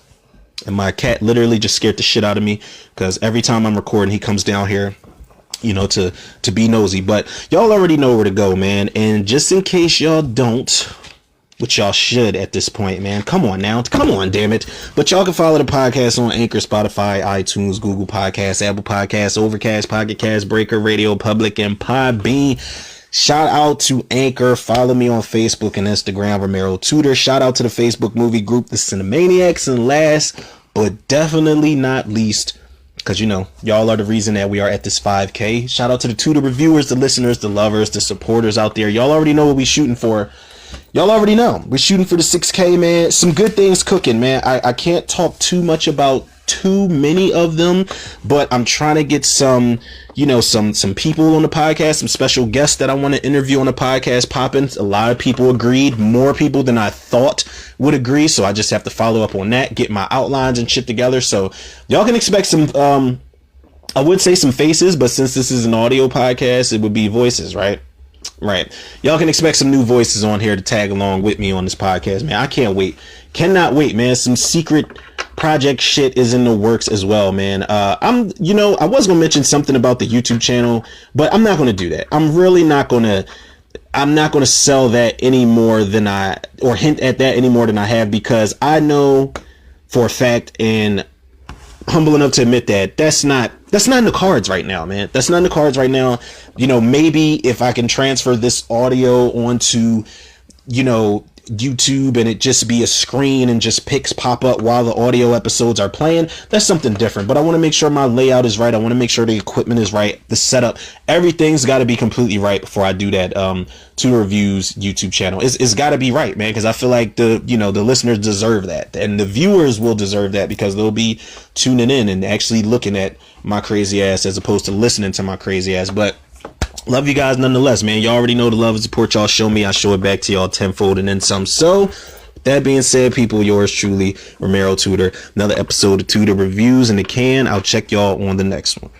And my cat literally just scared the shit out of me, because every time I'm recording, he comes down here to be nosy. But y'all already know where to go, man. And just in case y'all don't, which y'all should at this point, man, come on, damn it. But y'all can follow the podcast on Anchor, Spotify, iTunes, Google Podcasts, Apple Podcasts, Overcast, Pocket Cast, Breaker, Radio Public, and Podbean. Shout out to Anchor. Follow me on Facebook and Instagram, Romero Tutor. Shout out to the Facebook movie group, The Cinemaniacs. And last but definitely not least, because y'all are the reason that we are at this 5K. Shout out to the Tutor reviewers, the listeners, the lovers, the supporters out there. Y'all already know what we're shooting for. Y'all already know we're shooting for the 6K, man. Some good things cooking, man. I can't talk too much about too many of them, but I'm trying to get some people on the podcast, some special guests that I want to interview on the podcast popping. A lot of people agreed, more people than I thought would agree, so I just have to follow up on that, get my outlines and shit together. So y'all can expect some I would say some faces, but since this is an audio podcast, it would be voices, right? Y'all can expect some new voices on here to tag along with me on this podcast, man. I can't wait. Cannot wait, man. Some secret project shit is in the works as well, man. I was gonna mention something about the YouTube channel, but I'm not gonna do that. I'm not gonna sell that any more than or hint at that any more than I have, because I know for a fact, and humble enough to admit, that that's not in the cards right now, man. That's not in the cards right now. Maybe if I can transfer this audio onto YouTube and it just be a screen and just pics pop up while the audio episodes are playing, that's something different. But I want to make sure my layout is right. I want to make sure the equipment is right, the setup, everything's got to be completely right before I do that Tutor Reviews YouTube channel. It's got to be right, man, because I feel like the listeners deserve that, and the viewers will deserve that, because they'll be tuning in and actually looking at my crazy ass as opposed to listening to my crazy ass. But love you guys nonetheless, man. Y'all already know the love and support y'all show me. I show it back to y'all tenfold and then some. So, that being said, people, yours truly, Romero Tutor. Another episode of Tutor Reviews in the can. I'll check y'all on the next one.